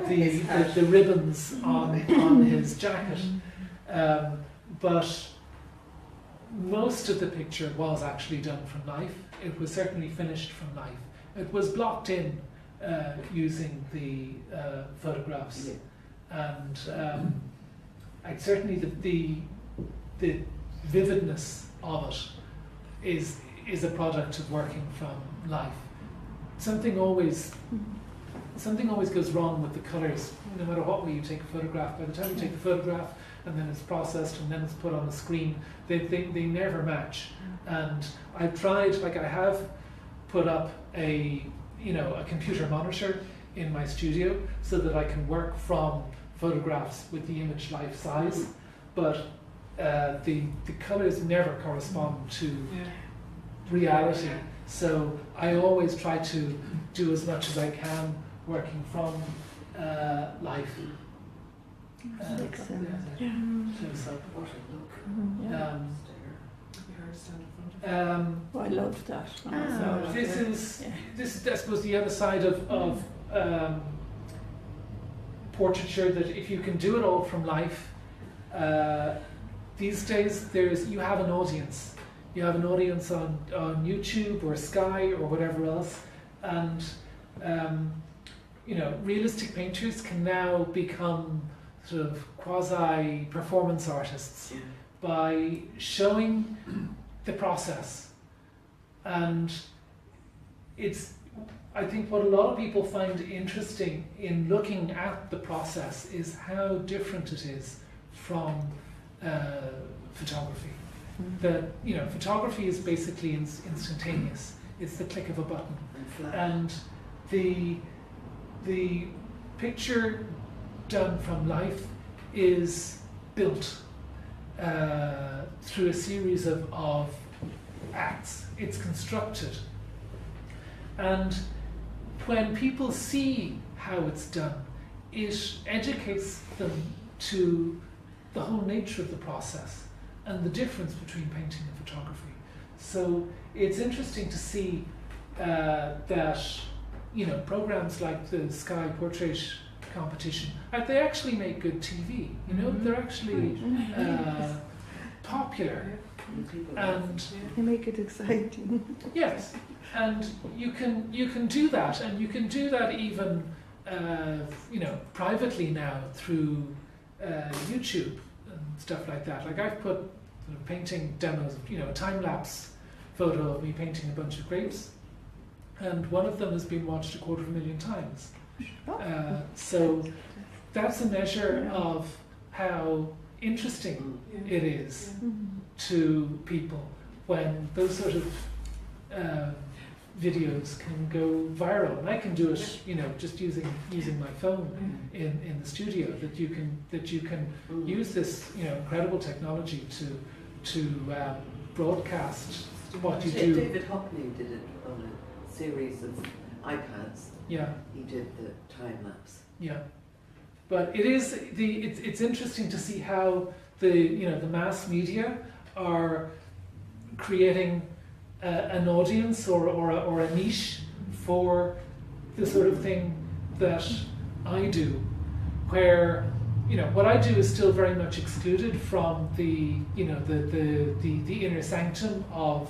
the ribbons on his jacket. But most of the picture was actually done from life. It was certainly finished from life. It was blocked in using the photographs, and certainly the vividness of it is a product of working from life. Something always goes wrong with the colours, no matter what way you take a photograph. By the time you take the photograph, and then it's processed, and then it's put on the screen, they never match. And I've tried, like I have put up a computer monitor in my studio so that I can work from photographs with the image life size, but the colours never correspond to reality. So I always try to do as much as I can working from life. Excellent. Oh, I love that. This is, I suppose, the other side of portraiture, that if you can do it all from life, these days you have an audience. You have an audience on YouTube or Sky or whatever else, and realistic painters can now become sort of quasi-performance artists by showing the process. And I think what a lot of people find interesting in looking at the process is how different it is from photography. That photography is basically instantaneous. It's the click of a button, and the picture done from life is built through a series of acts. It's constructed, and when people see how it's done, it educates them to the whole nature of the process and the difference between painting and photography. So it's interesting to see that programs like the Sky Portrait competition, they actually make good TV. They're actually popular, and they make it exciting. Yes, and you can do that, and you can do that even privately now through YouTube and stuff like that. Like I've put sort of painting demos, a time-lapse photo of me painting a bunch of grapes, and one of them has been watched 250,000 times. So that's a measure of how interesting it is to people when those sort of videos can go viral, and I can do it, just using my phone in the studio. That you can use this, incredible technology to broadcast what you do. David Hockney did it on a series of iPads. Yeah. He did the time lapse. Yeah, but it's interesting to see how the mass media are creating an audience or a niche for the sort of thing that I do, where what I do is still very much excluded from the inner sanctum of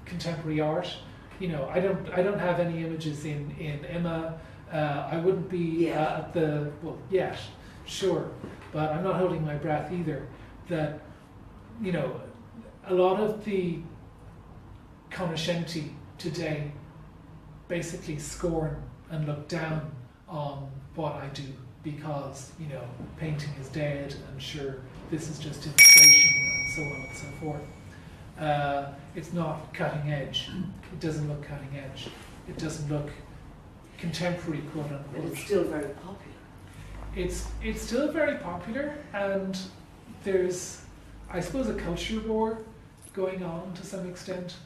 contemporary art. I don't have any images in Emma. I wouldn't be at the yet, sure, but I'm not holding my breath either. That a lot of the conoscenti today basically scorn and look down on what I do because painting is dead, and sure, this is just illustration and so on and so forth. It's not cutting edge. It doesn't look cutting edge. It doesn't look contemporary, quote unquote. But it's still very popular. It's still very popular, and there's, I suppose, a culture war going on to some extent,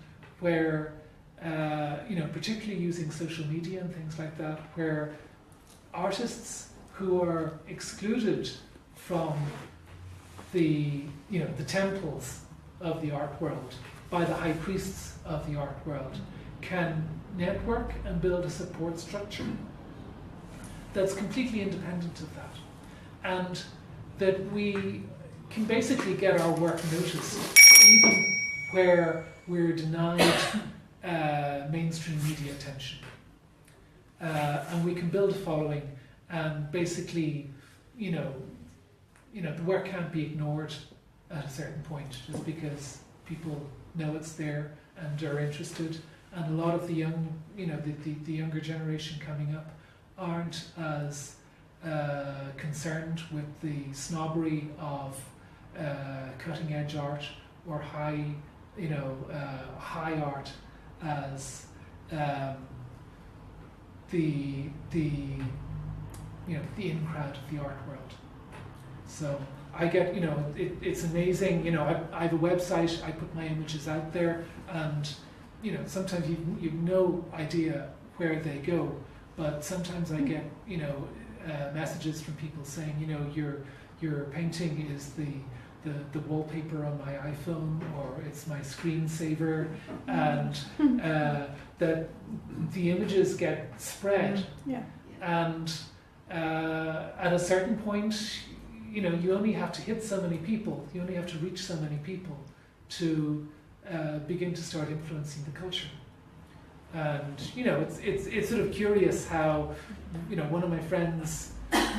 where particularly using social media and things like that, where artists who are excluded from the temples of the art world by the high priests of the art world can network and build a support structure that's completely independent of that, and that we can basically get our work noticed even where we're denied mainstream media attention, and we can build a following, and basically the work can't be ignored at a certain point just because people know it's there and are interested. And a lot of the young, the younger generation coming up aren't as concerned with the snobbery of cutting edge art or high art as the in crowd of the art world. So I get, it's amazing. I have a website. I put my images out there, and sometimes you've no idea where they go, but sometimes I get messages from people saying your painting is the wallpaper on my iPhone, or it's my screensaver, and that the images get spread, and at a certain point, you only have to hit so many people, you only have to reach so many people to begin to start influencing the culture. And it's sort of curious how one of my friends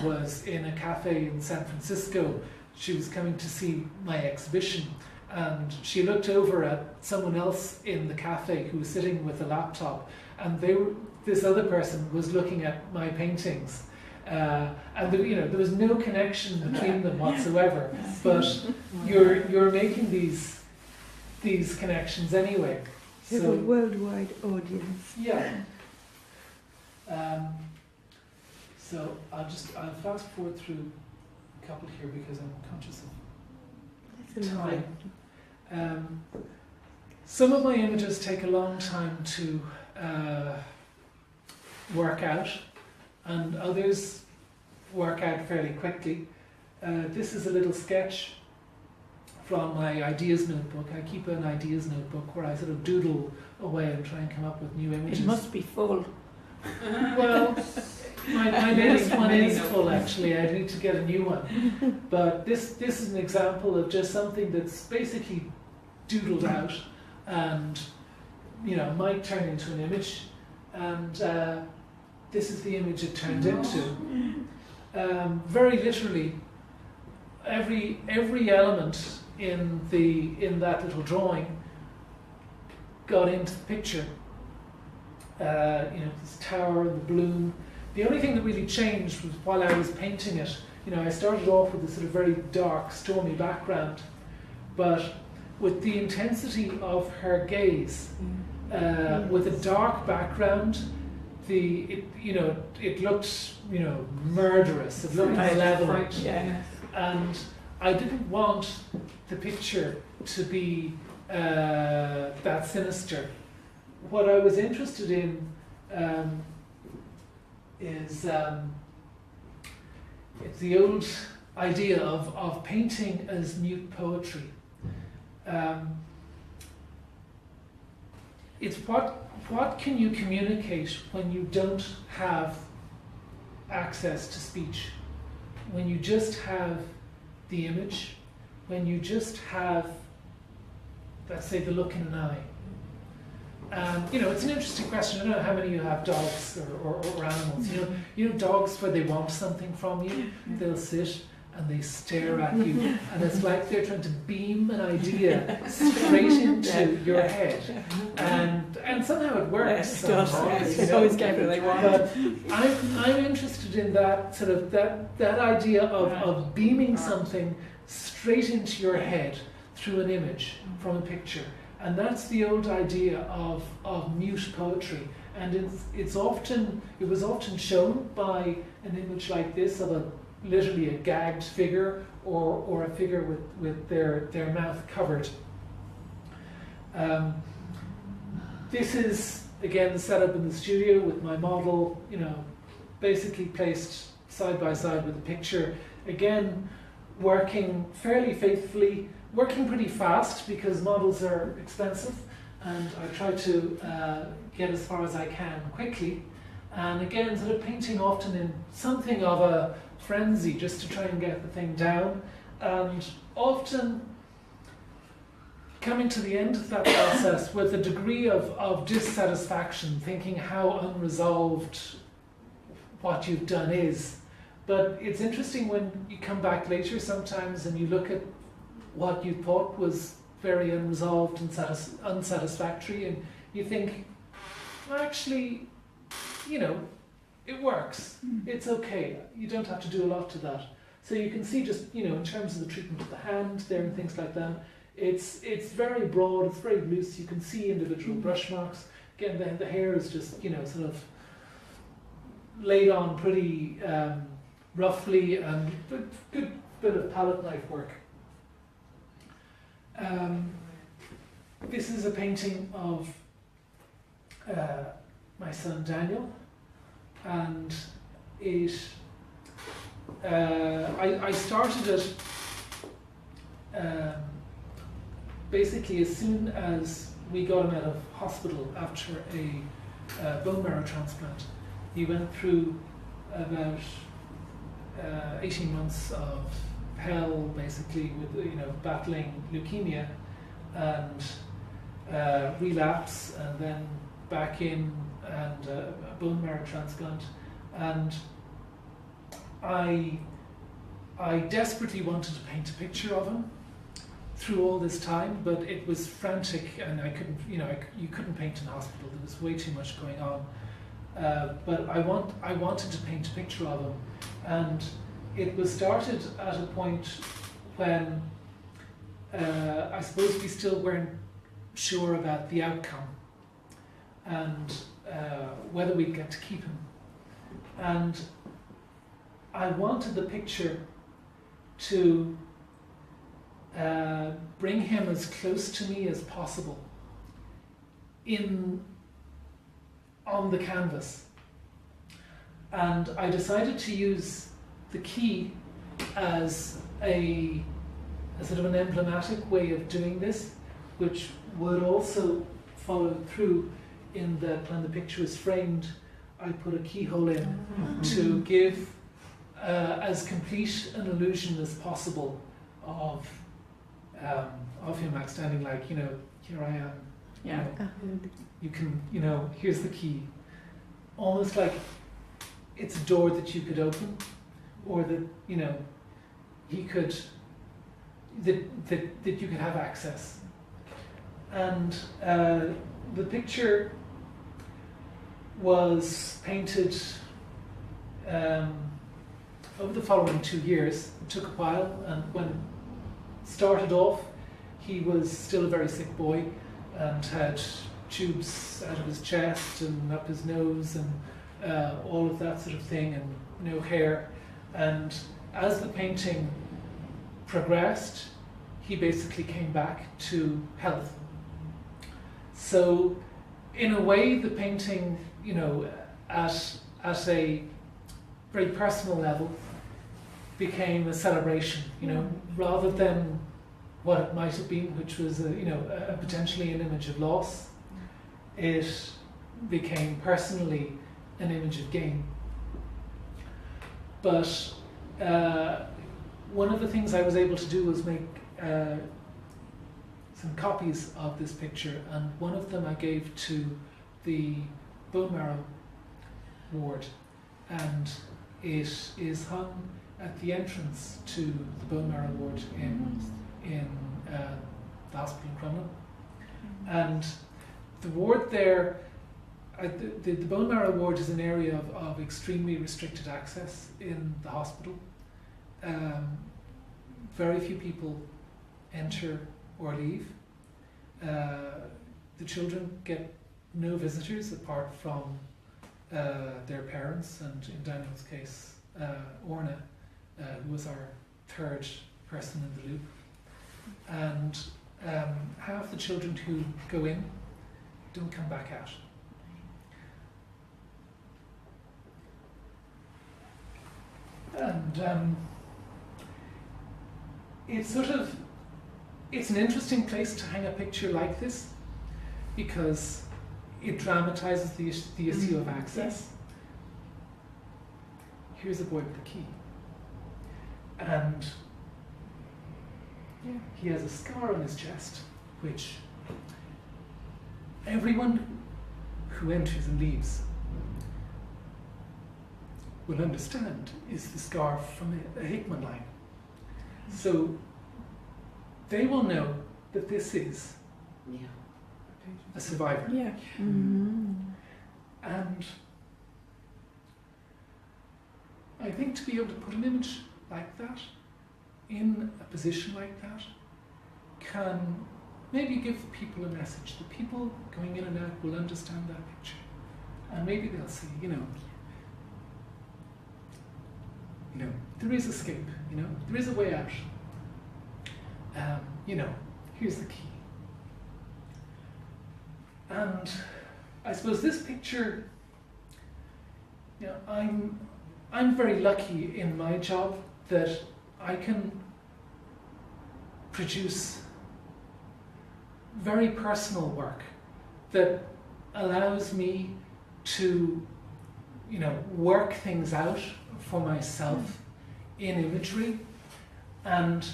was in a cafe in San Francisco. She was coming to see my exhibition, and she looked over at someone else in the cafe who was sitting with a laptop, and this other person was looking at my paintings, and there was no connection between them whatsoever. But you're making these connections anyway. You have a worldwide audience. Yeah. So I'll fast forward through a couple here because I'm conscious of time. Some of my images take a long time to work out, and others work out fairly quickly. This is a little sketch from my ideas notebook. I keep an ideas notebook where I sort of doodle away and try and come up with new images. It must be full. Well, my latest one is full, actually. I need to get a new one. But this is an example of just something that's basically doodled out, and might turn into an image. And this is the image it turned into. Very literally, every element in that little drawing got into the picture. This tower, the bloom. The only thing that really changed was while I was painting it. I started off with a sort of very dark, stormy background, but with the intensity of her gaze, with a dark background, it looked murderous. It looked malevolent, and I didn't want the picture to be that sinister. What I was interested in is it's the old idea of painting as mute poetry. It's what can you communicate when you don't have access to speech, when you just have the image, when you just have, let's say, the look in an eye. It's an interesting question. I don't know how many of you have dogs or animals. Dogs where they want something from you, they'll sit and they stare at you, and it's like they're trying to beam an idea straight into your head, and somehow it works. It always get what they want. But I'm interested in that sort of that idea of beaming something straight into your head through an image from a picture. And that's the old idea of mute poetry, and it was often shown by an image like this of literally a gagged figure or a figure with their mouth covered. This is again the setup in the studio with my model, basically placed side by side with the picture. Again, working fairly faithfully. Working pretty fast because models are expensive, and I try to get as far as I can quickly. And again, sort of painting often in something of a frenzy just to try and get the thing down, and often coming to the end of that process with a degree of dissatisfaction, thinking how unresolved what you've done is. But it's interesting when you come back later sometimes and you look at what you thought was very unresolved and unsatisfactory, and you think, well, actually, it works. It's okay. You don't have to do a lot to that. So you can see just, in terms of the treatment of the hand there and things like that, it's very broad, it's very loose. You can see individual brush marks. Again, the hair is just, sort of laid on pretty roughly, and good bit of palette knife work. This is a painting of my son Daniel, and I started it basically as soon as we got him out of hospital after a bone marrow transplant. He went through about 18 months of hell, basically, with battling leukemia and relapse, and then back in and a bone marrow transplant. And I desperately wanted to paint a picture of him through all this time, but it was frantic, and I couldn't. You couldn't paint in hospital. There was way too much going on. But I wanted to paint a picture of him, and it was started at a point when I suppose we still weren't sure about the outcome and whether we'd get to keep him. And I wanted the picture to bring him as close to me as possible on the canvas. And I decided to use the key as a sort of an emblematic way of doing this, which would also follow through in that when the picture is framed, I put a keyhole in to give as complete an illusion as possible of him standing like, here I am. Yeah. You can, here's the key. Almost like it's a door that you could open, or that, he could, that you could have access. And the picture was painted over the following 2 years. It took a while, and when it started off, he was still a very sick boy and had tubes out of his chest and up his nose and all of that sort of thing, and no hair. And as the painting progressed, he basically came back to health. So in a way, the painting, you know, at a very personal level, became a celebration, you know, rather than what it might have been, which was potentially an image of loss. It became personally an image of gain. But one of the things I was able to do was make some copies of this picture, and one of them I gave to the bone marrow ward, and it is hung at the entrance to the bone marrow ward in the hospital in Crumlin. And the ward there, the bone marrow ward is an area of extremely restricted access in the hospital. Very few people enter or leave. The children get no visitors apart from their parents, and in Daniel's case, Orna, who was our third person in the loop. And half the children who go in don't come back out. And it's an interesting place to hang a picture like this, because it dramatizes the issue of access. Here's a boy with a key, and he has a scar on his chest, which everyone who enters and leaves will understand is the scar from a Hickman line. So they will know that this is a survivor. Yeah. Mm-hmm. And I think to be able to put an image like that in a position like that can maybe give people a message. The people going in and out will understand that picture, and maybe they'll see, you know, there is escape, there is a way out. Here's the key. And I suppose this picture, I'm very lucky in my job that I can produce very personal work that allows me to, work things out for myself in imagery and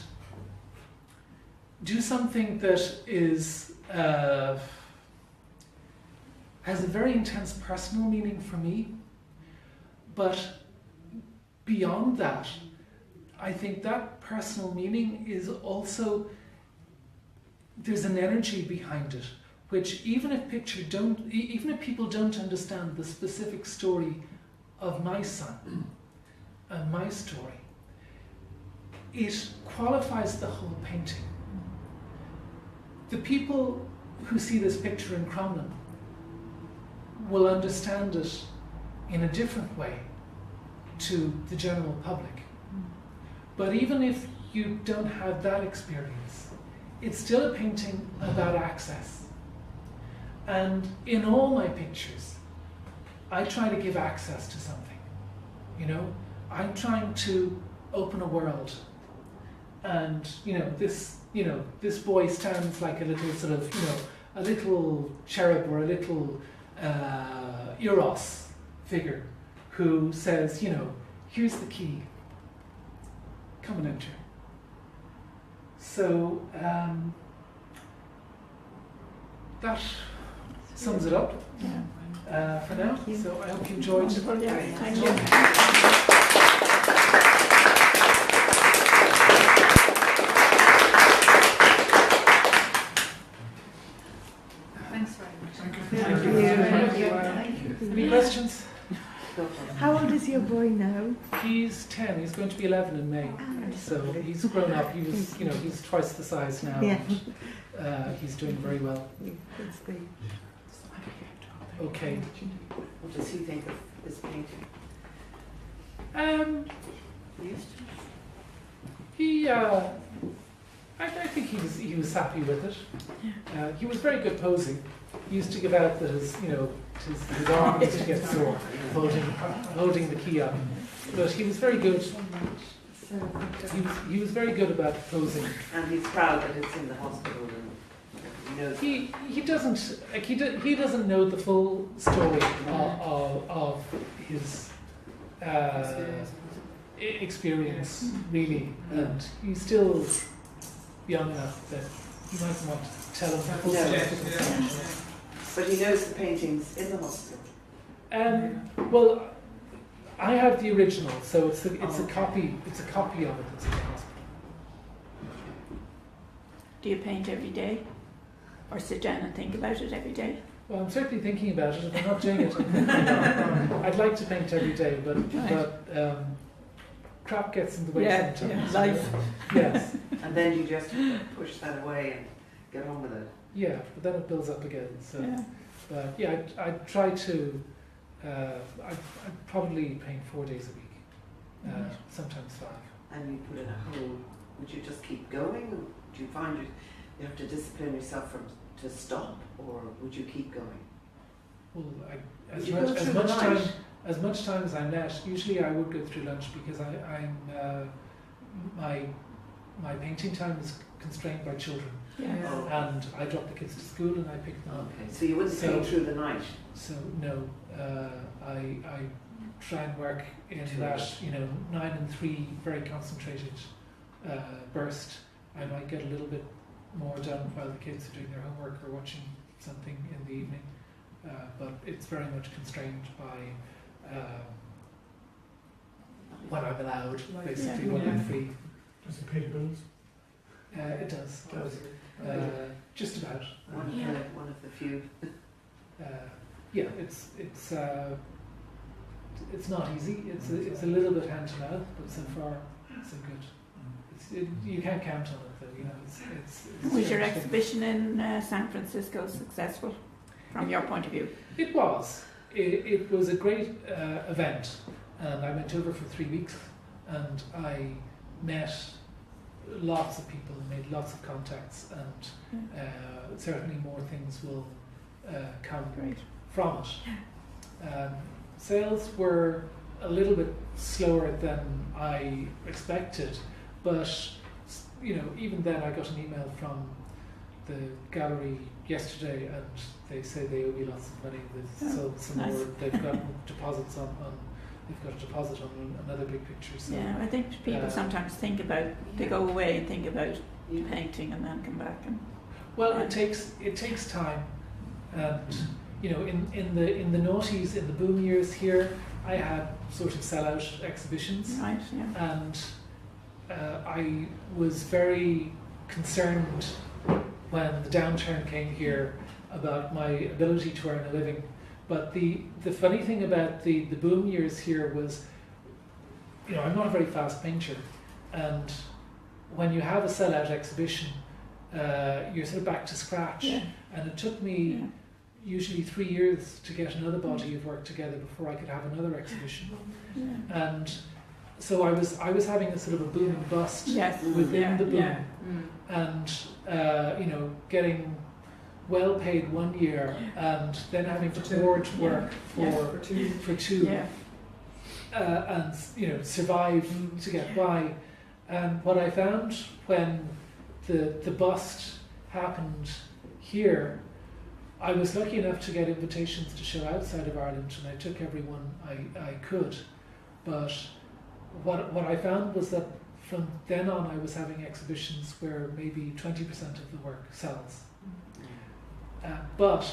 do something that is has a very intense personal meaning for me, but beyond that, I think that personal meaning is also, there's an energy behind it, which even if people don't understand the specific story of my son and my story, it qualifies the whole painting. The people who see this picture in Crumlin will understand it in a different way to the general public. But even if you don't have that experience, it's still a painting about access. And in all my pictures, I try to give access to something. I'm trying to open a world. And this boy stands like a little sort of, a little cherub or a little Eros figure who says, here's the key, come and enter. So that sums it up for now. So I hope you enjoyed. Thank you. How old is your boy now? He's 10. He's going to be 11 in May. So he's grown up. He was, he's twice the size now. Yeah. And, he's doing very well. That's great. Okay. What does he think of his painting? Used to? I think he was happy with it. He was very good posing. He used to give out that his arm used to get sore holding the key up. But he was very good. He was very good about posing. And he's proud that it's in the hospital and he knows. He doesn't know the full story of his experience really, and he's still young enough that you might want to tell him the full story. But he knows the painting's in the hospital. Well, I have the original, so it's a copy. It's a copy of it that's in the hospital. Do you paint every day, or sit down and think about it every day? Well, I'm certainly thinking about it. If I'm not doing it, I'd like to paint every day, but crap gets in the way sometimes. Yeah, life. Yes. And then you just push that away and get on with it. Yeah, but then it builds up again. So, Yeah. but yeah, I try to. I probably paint 4 days a week, sometimes 5. And you put in a hole. Would you just keep going? Or do you find you have to discipline yourself to stop, or would you keep going? Well, Would you go through the night? as much time as I'm net, usually I would go through lunch because my painting time is constrained by children, Yeah. Oh. and I drop the kids to school and I pick them up. Okay, so you wouldn't paint through the night? So no, I try and work in that 9 and 3 very concentrated burst. I might get a little bit more done while the kids are doing their homework or watching something in the evening, but it's very much constrained by what I'm allowed, basically, what I'm free. Does it pay the bills? It does. Just about. One of the few. Yeah, it's not easy. It's a little bit hand to mouth, but so far so good. You can't count on it though. It's Was your exhibition in San Francisco successful, from your point of view? It was. It was a great event, and I went over for 3 weeks, and I met lots of people, made lots of contacts, and certainly more things will come from it. Sales were a little bit slower than I expected, but even then I got an email from the gallery yesterday, and they say they owe me lots of money. They've sold some more. They've got deposits on. They've got a deposit on another big picture. So, yeah, I think people sometimes think about, they go away and think about painting and then come back and. Well, it takes time, and in the noughties, in the boom years here, I had sort of sellout exhibitions, right? Yeah. and I was very concerned when the downturn came here about my ability to earn a living. But the funny thing about the boom years here was, I'm not a very fast painter, and when you have a sellout exhibition, you're sort of back to scratch. Yeah. And it took me usually 3 years to get another body of work together before I could have another exhibition. Yeah. And so I was having a sort of a boom and bust within the boom, and getting well paid 1 year, and then having to hoard work for two, and survive to get by. And what I found when the bust happened here, I was lucky enough to get invitations to show outside of Ireland, and I took everyone I could. But what I found was that from then on I was having exhibitions where maybe 20% of the work sells. But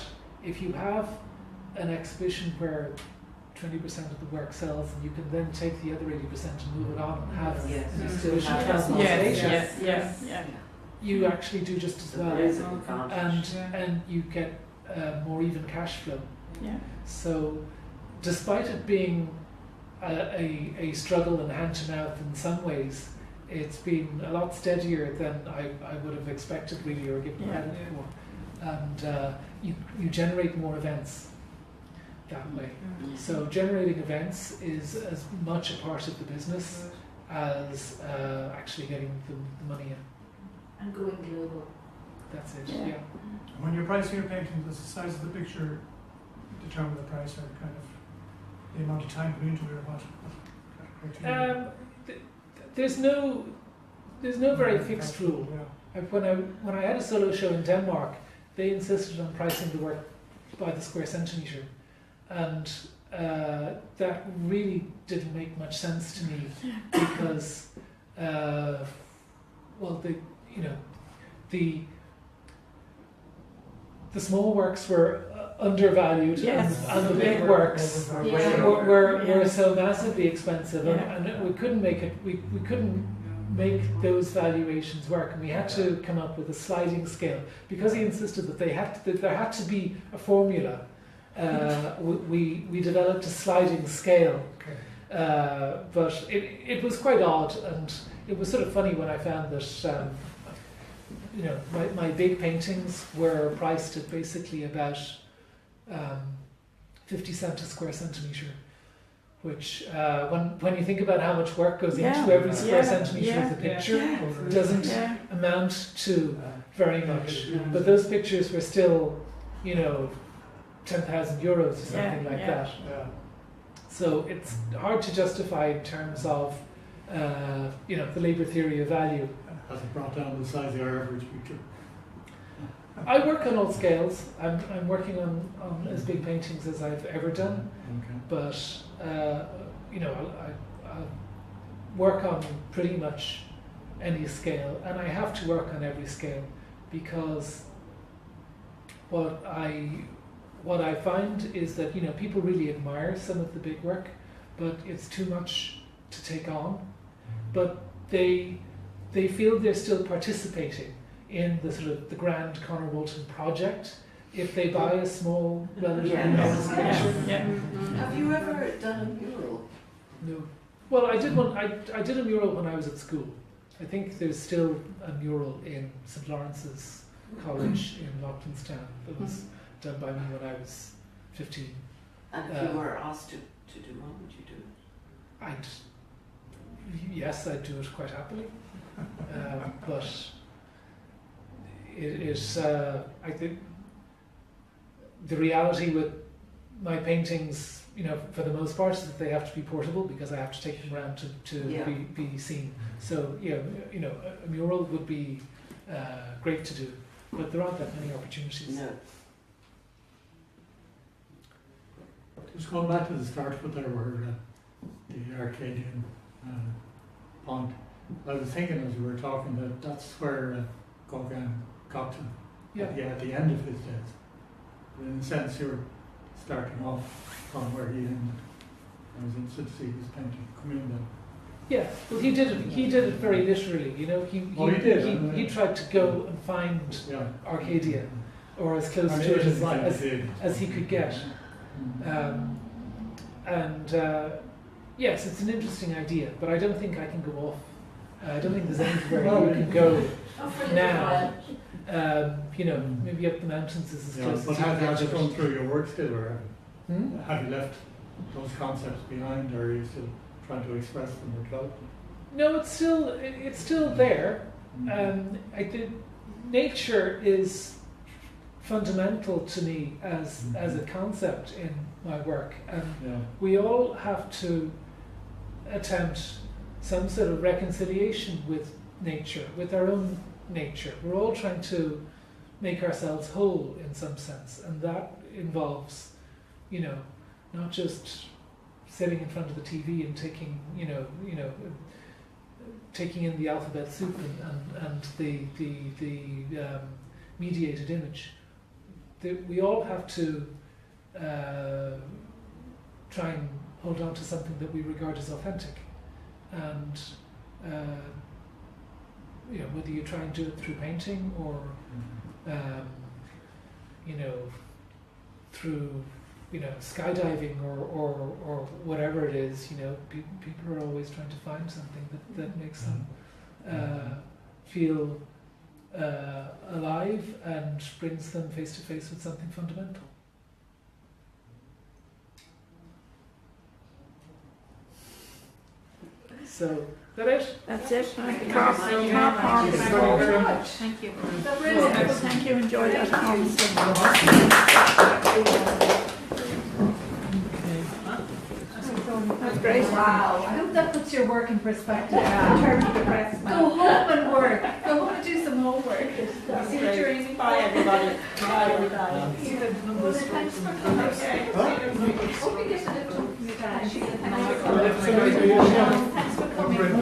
if you have an exhibition where 20% of the work sells, and you can then take the other 80% and move it on and have an exhibition 12 months later, you actually do just as well, and you get more even cash flow. Yeah. So, despite it being a struggle and hand to mouth in some ways. It's been a lot steadier than I would have expected really or given Yeah. credit for. And you generate more events that way. So generating events is as much a part of the business as actually getting the money in. And going global. That's it, Yeah. yeah. When you're pricing your painting, does the size of the picture determine the price, or kind of the amount of time put into it, or what? criteria? There's no very fixed rule. Yeah. When I had a solo show in Denmark, they insisted on pricing the work by the square centimetre, and that really didn't make much sense to me because, well, the small works were undervalued, Yes. and the big works Yeah. were so massively expensive, Yeah. and we couldn't make it. We couldn't make those valuations work, and we had to come up with a sliding scale because he insisted that there had to be a formula. We developed a sliding scale, but it was quite odd, and it was sort of funny when I found that my big paintings were priced at basically about 50 cents a square centimetre, which when you think about how much work goes into every square centimetre of the picture, doesn't amount to very much. But those pictures were still, 10,000 euros or something like that. Yeah. So it's hard to justify in terms of, the labour theory of value. Has it brought down the size of your average picture? I work on all scales. I'm working on as big paintings as I've ever done, Okay. but I work on pretty much any scale, and I have to work on every scale because what I find is that people really admire some of the big work, but it's too much to take on. But they feel they're still participating in the sort of the grand Conor Walton project if they buy a small relatively modest picture. Have you ever done a mural? No. Well, I did one. I did a mural when I was at school. I think there's still a mural in St Lawrence's College in Lochlinstown that was done by me when I was 15. And if you were asked to do one, would you do it? Yes, I'd do it quite happily. But it is, I think, the reality with my paintings, for the most part, is that they have to be portable because I have to take them around to be seen. So, a mural would be great to do, but there aren't that many opportunities. No. Just going back to the start, but there were the Arcadian point. I was thinking as we were talking that that's where Gauguin got to at the end of his days. In a sense, you were starting off from where he ended. I was interested to see his painting come in then. Yeah, well, he did it very literally. He did. He tried to go and find Arcadia, or as close to it as he could get. Yes, it's an interesting idea, but I don't think I can go off. I don't think there's anywhere you can go now. Maybe up the mountains is as close But as you can have get you to gone it. through your work still, or have you left those concepts behind, or are you still trying to express them or develop them? No, it's still there. I think nature is fundamental to me as a concept in my work, and we all have to attempt some sort of reconciliation with nature, with our own nature. We're all trying to make ourselves whole in some sense, and that involves, not just sitting in front of the TV and taking in the alphabet soup and the mediated image. We all have to try and hold on to something that we regard as authentic, and whether you try and do it through painting or through skydiving or whatever it is, people are always trying to find something that makes them feel alive and brings them face to face with something fundamental. So, is that it? That's it. Thank you Car very park is much. over. Thank you. Thank you. Enjoy that. That's great. Wow, I hope that puts your work in perspective. Terribly depressed Go now. home and work. Go home and do some homework. See what you're aiming for. Bye, everybody. Bye, everybody. Well, thanks for coming. Hope you get a little from your dad. Thanks for coming.